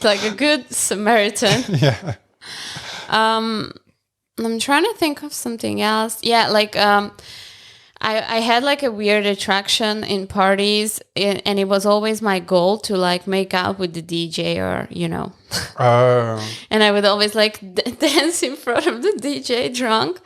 Like a good Samaritan. Yeah. I'm trying to think of something else. Yeah, like I had like a weird attraction in parties, and it was always my goal to like make out with the DJ or, you know. Oh. And I would always like dance in front of the DJ drunk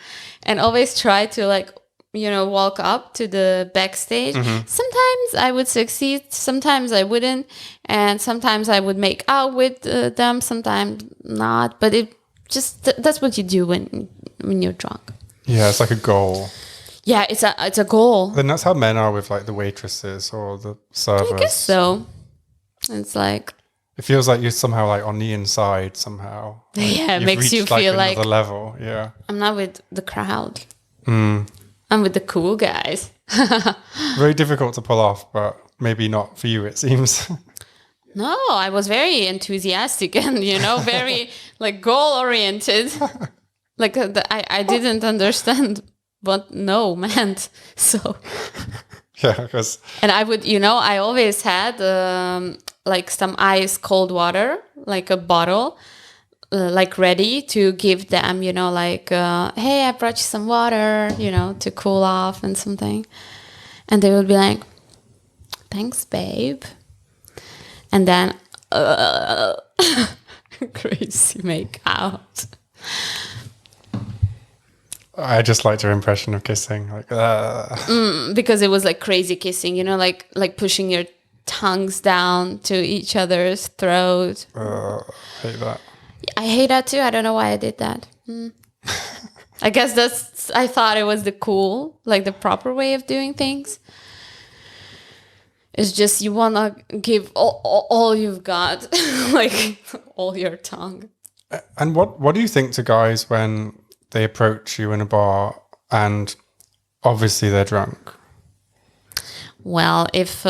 and always try to like, you know, walk up to the backstage. Sometimes I would succeed, sometimes I wouldn't. And sometimes I would make out with them, sometimes not. But it just, that's what you do when you're drunk. Yeah, it's like a goal. Yeah, it's a goal. Then that's how men are with like the waitresses or the servers. I guess so. It's like it feels like you're somehow like on the inside somehow. Like yeah, it makes you feel like another level. Yeah, I'm not with the crowd. I'm with the cool guys. Very difficult to pull off, but maybe not for you. It seems. No, I was very enthusiastic and very like goal oriented. Like I didn't understand what no meant. So Yeah, because And I would, I always had like some ice cold water, like a bottle, like ready to give them, like, hey, I brought you some water, to cool off and something. And they would be like, thanks, babe. And then, crazy make out. I just liked your impression of kissing, like Because it was like crazy kissing, like pushing your tongues down to each other's throat. I hate that. I hate that too. I don't know why I did that. I guess I thought it was the proper way of doing things. It's just you want to give all you've got, like all your tongue. And what do you think to guys when they approach you in a bar and obviously they're drunk? Well, if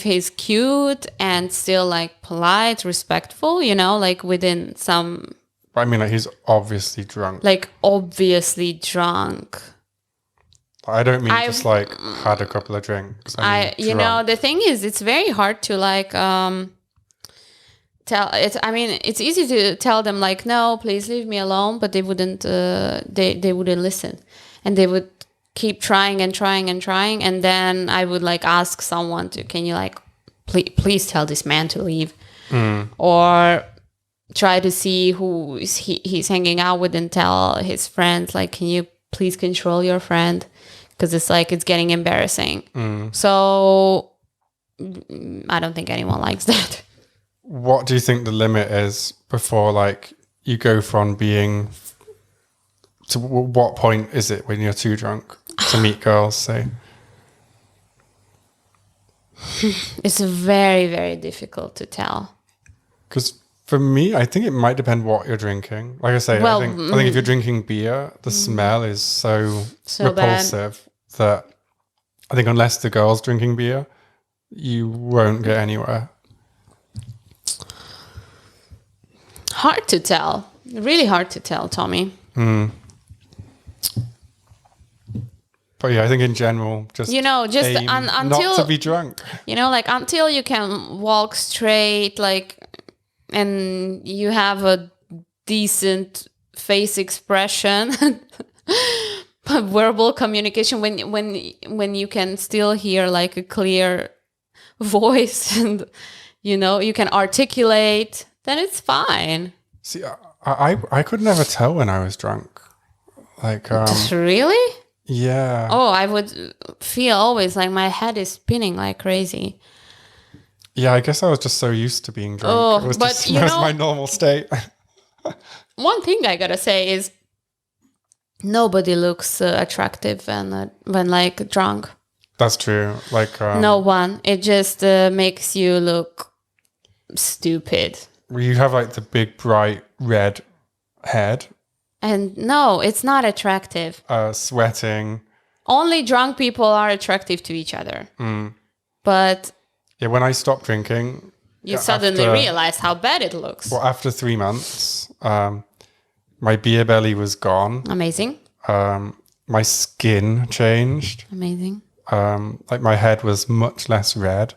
he's cute and still like polite, respectful, like within some... I mean, like he's obviously drunk. Like obviously drunk. I don't mean just like had a couple of drinks. I mean, drunk. The thing is, it's very hard to like tell it. I mean, it's easy to tell them like, no, please leave me alone, but they wouldn't. They wouldn't listen, and they would keep trying and trying and trying, and then I would like ask someone to, can you like, please tell this man to leave, or try to see who he's hanging out with and tell his friends like, can you please control your friend, because it's getting embarrassing. So I don't think anyone likes that. What do you think the limit is before like you go from being to what point is it when you're too drunk to meet girls, say? It's very, very difficult to tell. Because for me, I think it might depend what you're drinking. Like I say, I think if you're drinking beer, the smell is so repulsive that I think unless the girl's drinking beer, you won't get anywhere. Hard to tell. Really hard to tell, Tommy. But yeah, I think in general, just until not to be drunk. Like until you can walk straight, like, and you have a decent face expression, but verbal communication, when you can still hear like a clear voice and you can articulate, then it's fine. See, I could never tell when I was drunk. Like really? Yeah. Oh, I would feel always like my head is spinning like crazy. Yeah, I guess I was just so used to being drunk. It was just my normal state. One thing I gotta say is nobody looks attractive when like drunk. That's true. Like no one. It just makes you look stupid. You have like the big bright red head. And no, it's not attractive. Sweating. Only drunk people are attractive to each other. But yeah, when I stopped drinking, you suddenly realize how bad it looks. Well, after 3 months, my beer belly was gone. Amazing. My skin changed. Amazing. Like my head was much less red.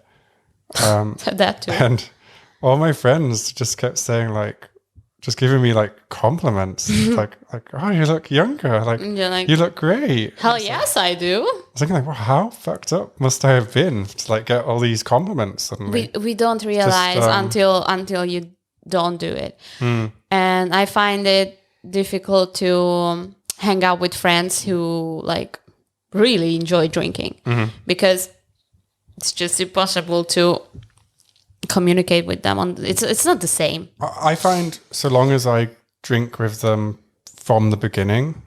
That too. And all my friends just kept saying like, just giving me like compliments, like, oh, you look younger, like you look great. Hell yes, I do. I was thinking like, well, how fucked up must I have been to like get all these compliments suddenly? We don't realize until you don't do it, and I find it difficult to hang out with friends who like really enjoy drinking because it's just impossible to communicate with them on it's not the same. I find so long as I drink with them from the beginning,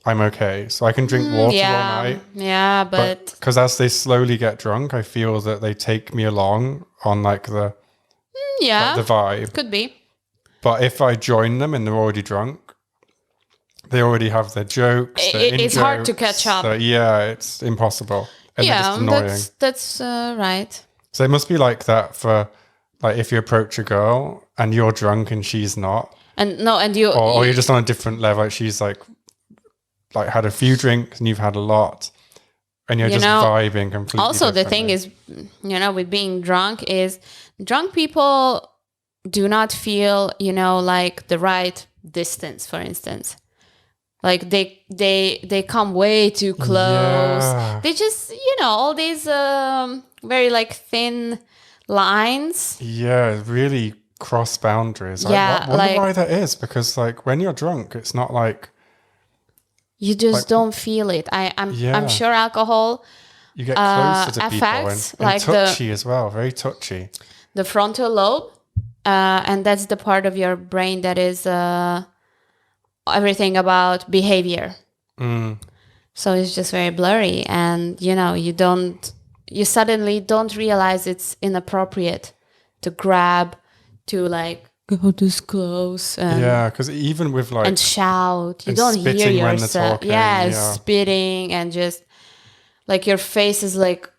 I'm okay. So I can drink water all night. Yeah, but because as they slowly get drunk, I feel that they take me along on like the the vibe. Could be. But if I join them and they're already drunk, they already have their jokes. It's hard to catch up. It's impossible. And they're just annoying. That's right. So it must be like that for like if you approach a girl and you're drunk and she's not, or you're just on a different level. Like she's like had a few drinks and you've had a lot. and you're You just know, vibing completely. Also, the thing differently. is, with being drunk is drunk people do not feel, like the right distance, for instance. Like they come way too close. Yeah. They just, all these very like thin lines. Yeah, really cross boundaries. Yeah, I wonder like- why that is, because like when you're drunk, it's not like You just Like- don't feel it. I'm Yeah. sure alcohol you get closer to people affects, and like, touchy as well, very touchy. the frontal lobe, and that's the part of your brain that is everything about behavior. So it's just very blurry, and you suddenly don't realize it's inappropriate to grab, to like go this close, Yeah, because even with like and shout. You and don't hear spitting when they're yourself. talking, Yeah, yeah. spitting, and just like your face is like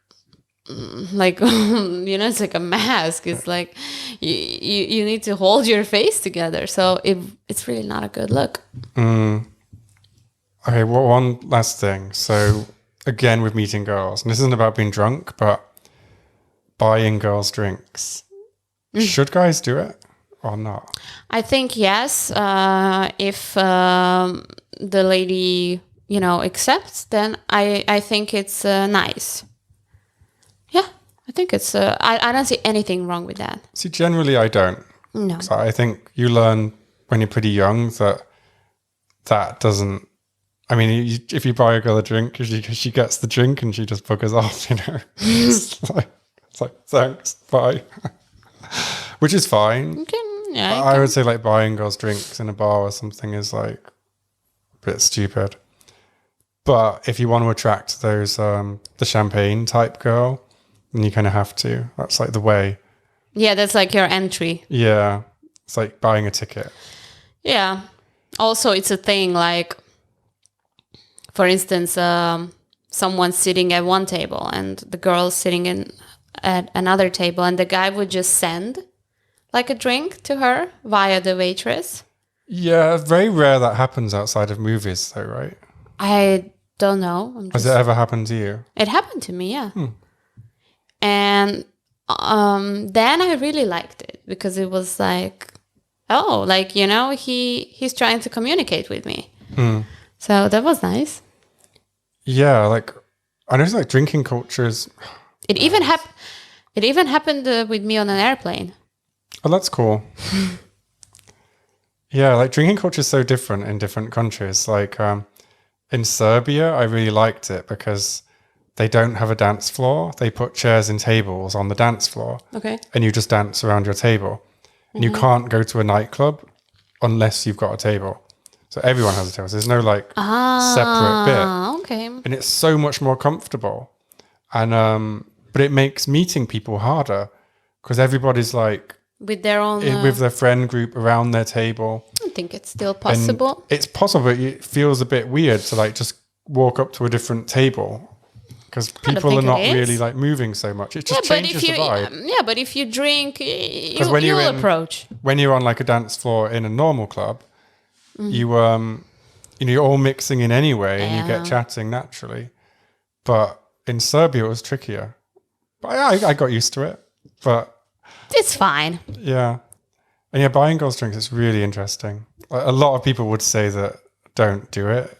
it's like a mask. It's like you need to hold your face together. So it's really not a good look. Okay, well, one last thing. So again, with meeting girls, and this isn't about being drunk, but buying girls drinks. Should guys do it or not? I think yes. If the lady accepts, then I think it's nice. Yeah, I think it's. I don't see anything wrong with that. See, generally, I don't. No. 'Cause I think you learn when you're pretty young that doesn't. I mean, if you buy a girl a drink, she gets the drink and she just buggers off, it's like thanks, bye. Which is fine. Okay, yeah. I would say like buying girls drinks in a bar or something is like a bit stupid. But if you want to attract those the champagne type girl, then you kind of have to. That's like the way. Yeah, that's like your entry. Yeah, it's like buying a ticket. Yeah. Also, it's a thing like, for instance, someone's sitting at one table and the girl's sitting at another table, and the guy would just send like a drink to her via the waitress. Yeah, very rare that happens outside of movies, though, right? I don't know. Has it ever happened to you? It happened to me, yeah. And then I really liked it because it was like, oh, like, he's trying to communicate with me. So that was nice. Yeah, like I know like drinking cultures. It even happened with me on an airplane. Oh, that's cool. Yeah, like drinking culture is so different in different countries. Like in Serbia, I really liked it because they don't have a dance floor. They put chairs and tables on the dance floor. Okay. And you just dance around your table. And you can't go to a nightclub unless you've got a table. So everyone has a table. So there's no like separate bit. Okay. And it's so much more comfortable. And but it makes meeting people harder because everybody's like with their own with their friend group around their table. I think it's still possible. And it's possible, but it feels a bit weird to like just walk up to a different table because people are not really like moving so much. It just changes the vibe. Yeah, but if you drink, you'll approach. When you're on like a dance floor in a normal club, you're all mixing in anyway, and you get chatting naturally. But in Serbia, it was trickier. But I got used to it. But it's fine. Yeah. And yeah, buying girls drinks is really interesting. A lot of people would say that don't do it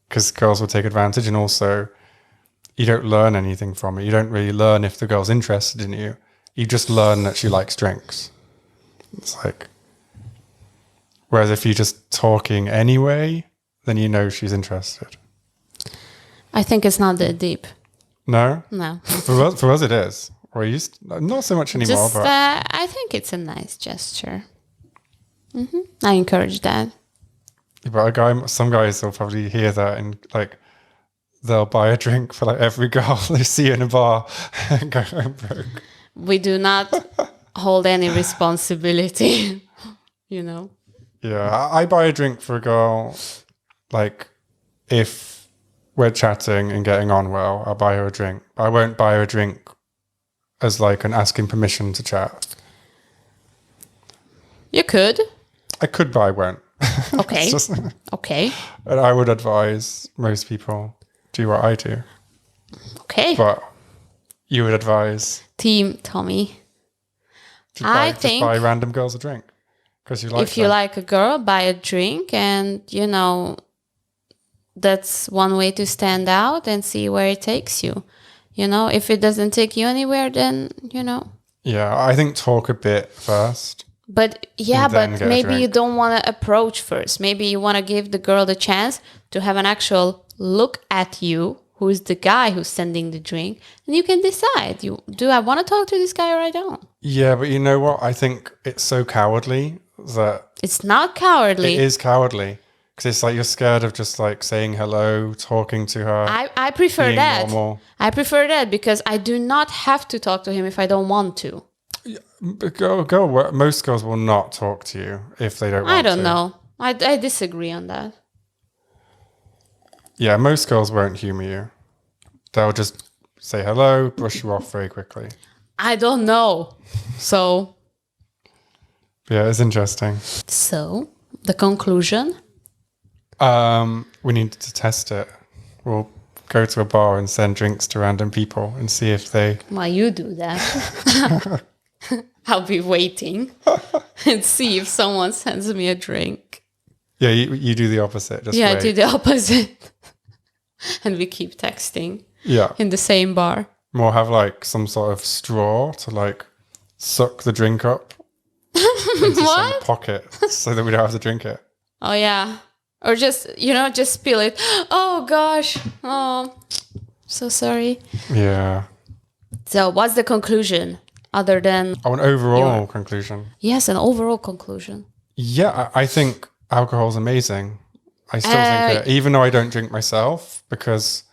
because girls will take advantage, and also you don't learn anything from it. You don't really learn if the girl's interested in you. You just learn that she likes drinks. It's like, whereas if you're just talking anyway, then you know she's interested. I think it's not that deep. No? No. For us it is. Or not so much anymore. Just, I think it's a nice gesture. I encourage that. But some guys will probably hear that and like they'll buy a drink for like every girl they see in a bar and go home broke. We do not hold any responsibility, Yeah, I buy a drink for a girl, like if we're chatting and getting on well, I'll buy her a drink. I won't buy her a drink as like an asking permission to chat. You could. I could, but I won't. Okay. Okay. And I would advise most people do what I do. Okay. But you would advise Team Tommy. just buy random girls a drink because you like if you like a girl, buy a drink, and that's one way to stand out and see where it takes you. If it doesn't take you anywhere, then Yeah, I think talk a bit first. But maybe you don't want to approach first. Maybe you want to give the girl the chance to have an actual look at you, who is the guy who's sending the drink, and you can decide, do I want to talk to this guy or I don't? Yeah, but you know what? I think it's so cowardly that... It's not cowardly. It is cowardly. Because it's like you're scared of just like saying hello, talking to her. I prefer that. Normal. I prefer that because I do not have to talk to him if I don't want to. Most girls will not talk to you if they don't want to. I don't know. I disagree on that. Yeah, most girls won't humor you. They'll just say hello, brush you off very quickly. I don't know. So. Yeah, it's interesting. So, the conclusion? We need to test it. We'll go to a bar and send drinks to random people and see if they... Well, you do that. I'll be waiting and see if someone sends me a drink. Yeah, you do the opposite. Just wait. I do the opposite. And we keep texting. Yeah. In the same bar. We'll have like some sort of straw to like suck the drink up into some pocket so that we don't have to drink it. Oh, yeah. Or just spill it. Oh, gosh. Oh, so sorry. Yeah. So what's the conclusion other than... an overall conclusion. Yes, an overall conclusion. Yeah, I think alcohol's amazing. I still think it, even though I don't drink myself, because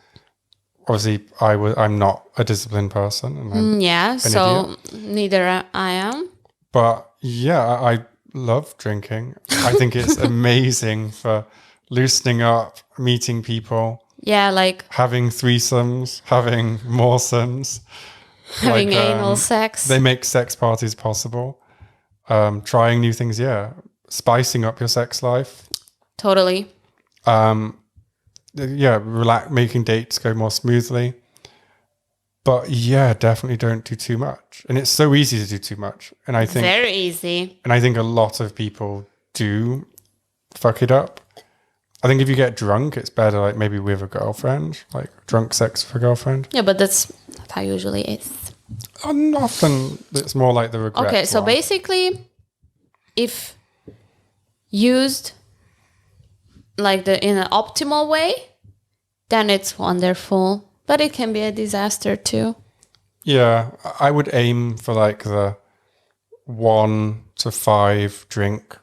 obviously I'm not a disciplined person. And I'm so idiot. Neither I am. But yeah, I love drinking. I think it's amazing for loosening up, meeting people. Yeah, like having threesomes, having moresomes. Having anal sex. They make sex parties possible. Trying new things, spicing up your sex life. Totally. Making dates go more smoothly. But yeah, definitely don't do too much. And it's so easy to do too much. And I think very easy. And I think a lot of people do fuck it up. I think if you get drunk, it's better like maybe with a girlfriend, like drunk sex with a girlfriend. Yeah, but that's how usually is. And often it's more like the regret. Okay, so basically, if used like in an optimal way, then it's wonderful. But it can be a disaster too. Yeah, I would aim for like the 1 to 5 drink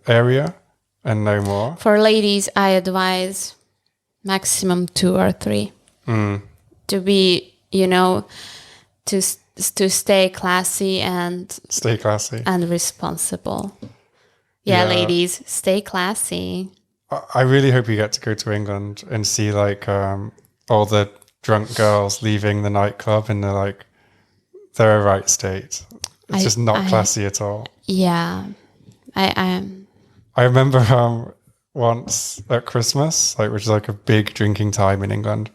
area and no more. For ladies, I advise maximum 2 or 3 to be, to stay classy and responsible. Yeah, ladies, stay classy. I really hope you get to go to England and see like all the drunk girls leaving the nightclub and they're a right state. It's just not classy at all. Yeah, I remember once at Christmas, which is like a big drinking time in England.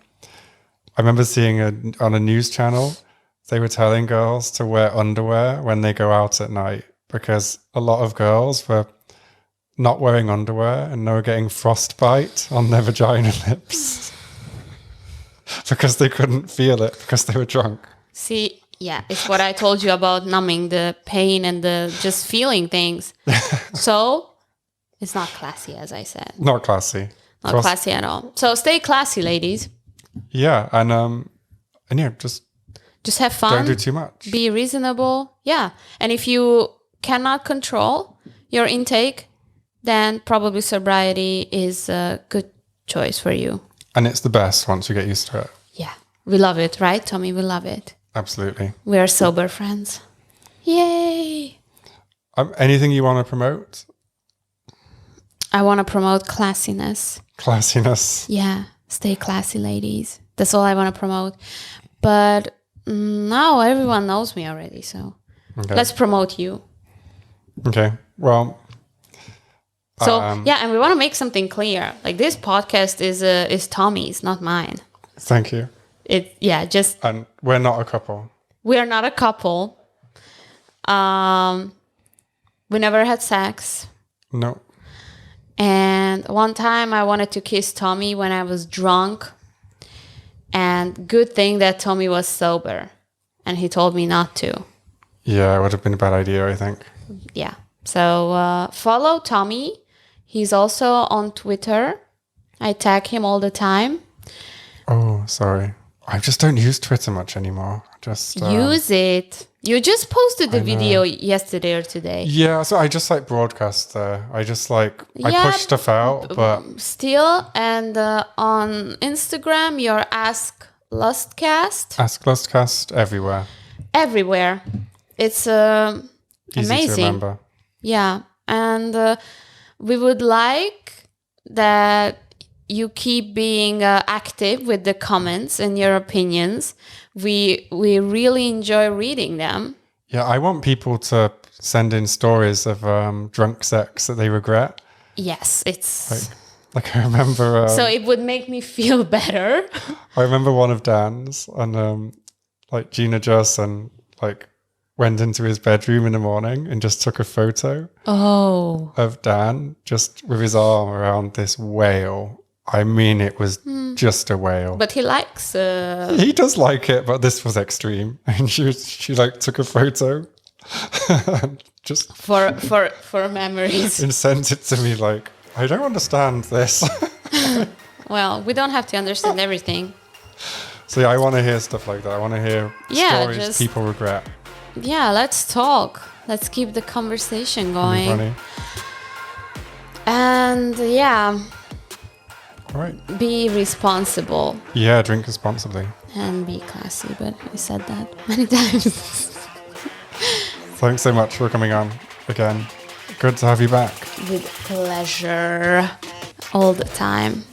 I remember seeing on a news channel, they were telling girls to wear underwear when they go out at night because a lot of girls were not wearing underwear and they were getting frostbite on their vagina lips because they couldn't feel it because they were drunk. See, yeah, it's what I told you about numbing the pain and the just feeling things. So it's not classy, as I said. Not classy. Not classy at all. So stay classy, ladies. Yeah, and just have fun. Don't do too much. Be reasonable. Yeah. And if you cannot control your intake, then probably sobriety is a good choice for you. And it's the best once you get used to it. Yeah. We love it, right, Tommy? We love it. Absolutely. We are sober friends. Yay. Anything you want to promote? I want to promote classiness. Classiness. Yeah. Stay classy, ladies. That's all I want to promote. But now everyone knows me already, so let's promote you. Okay. Well. So and we want to make something clear. Like this podcast is Tommy's, not mine. Thank you. Just And we're not a couple. we are not a couple. We never had sex. No. And one time I wanted to kiss Tommy when I was drunk. And good thing that Tommy was sober. And he told me not to. Yeah, it would have been a bad idea, I think. Yeah. So follow Tommy. He's also on Twitter. I tag him all the time. Oh, sorry. I just don't use Twitter much anymore. Use it. You just posted the video yesterday or today. Yeah, so I just like broadcast there. I just like, I push stuff out, but... Still, and on Instagram, you're Ask LustCast. Ask LustCast everywhere. Everywhere. It's Easy amazing. to remember. Yeah, and we would like that you keep being active with the comments and your opinions. We really enjoy reading them. Yeah, I want people to send in stories of drunk sex that they regret. Yes, it's... Like I remember... so it would make me feel better. I remember one of Dan's, and like Gina Johnson like went into his bedroom in the morning and just took a photo of Dan just with his arm around this whale. I mean, it was just a whale. But he likes... He does like it, but this was extreme. And she like took a photo just for memories. and sent it to me like, I don't understand this. Well, we don't have to understand everything. So yeah, I want to hear stuff like that. I want to hear stories people regret. Yeah, let's talk. Let's keep the conversation going. Funny. And yeah... All right. Be responsible. Yeah, drink responsibly. And be classy, but I said that many times. Thanks so much for coming on again. Good to have you back. With pleasure. All the time.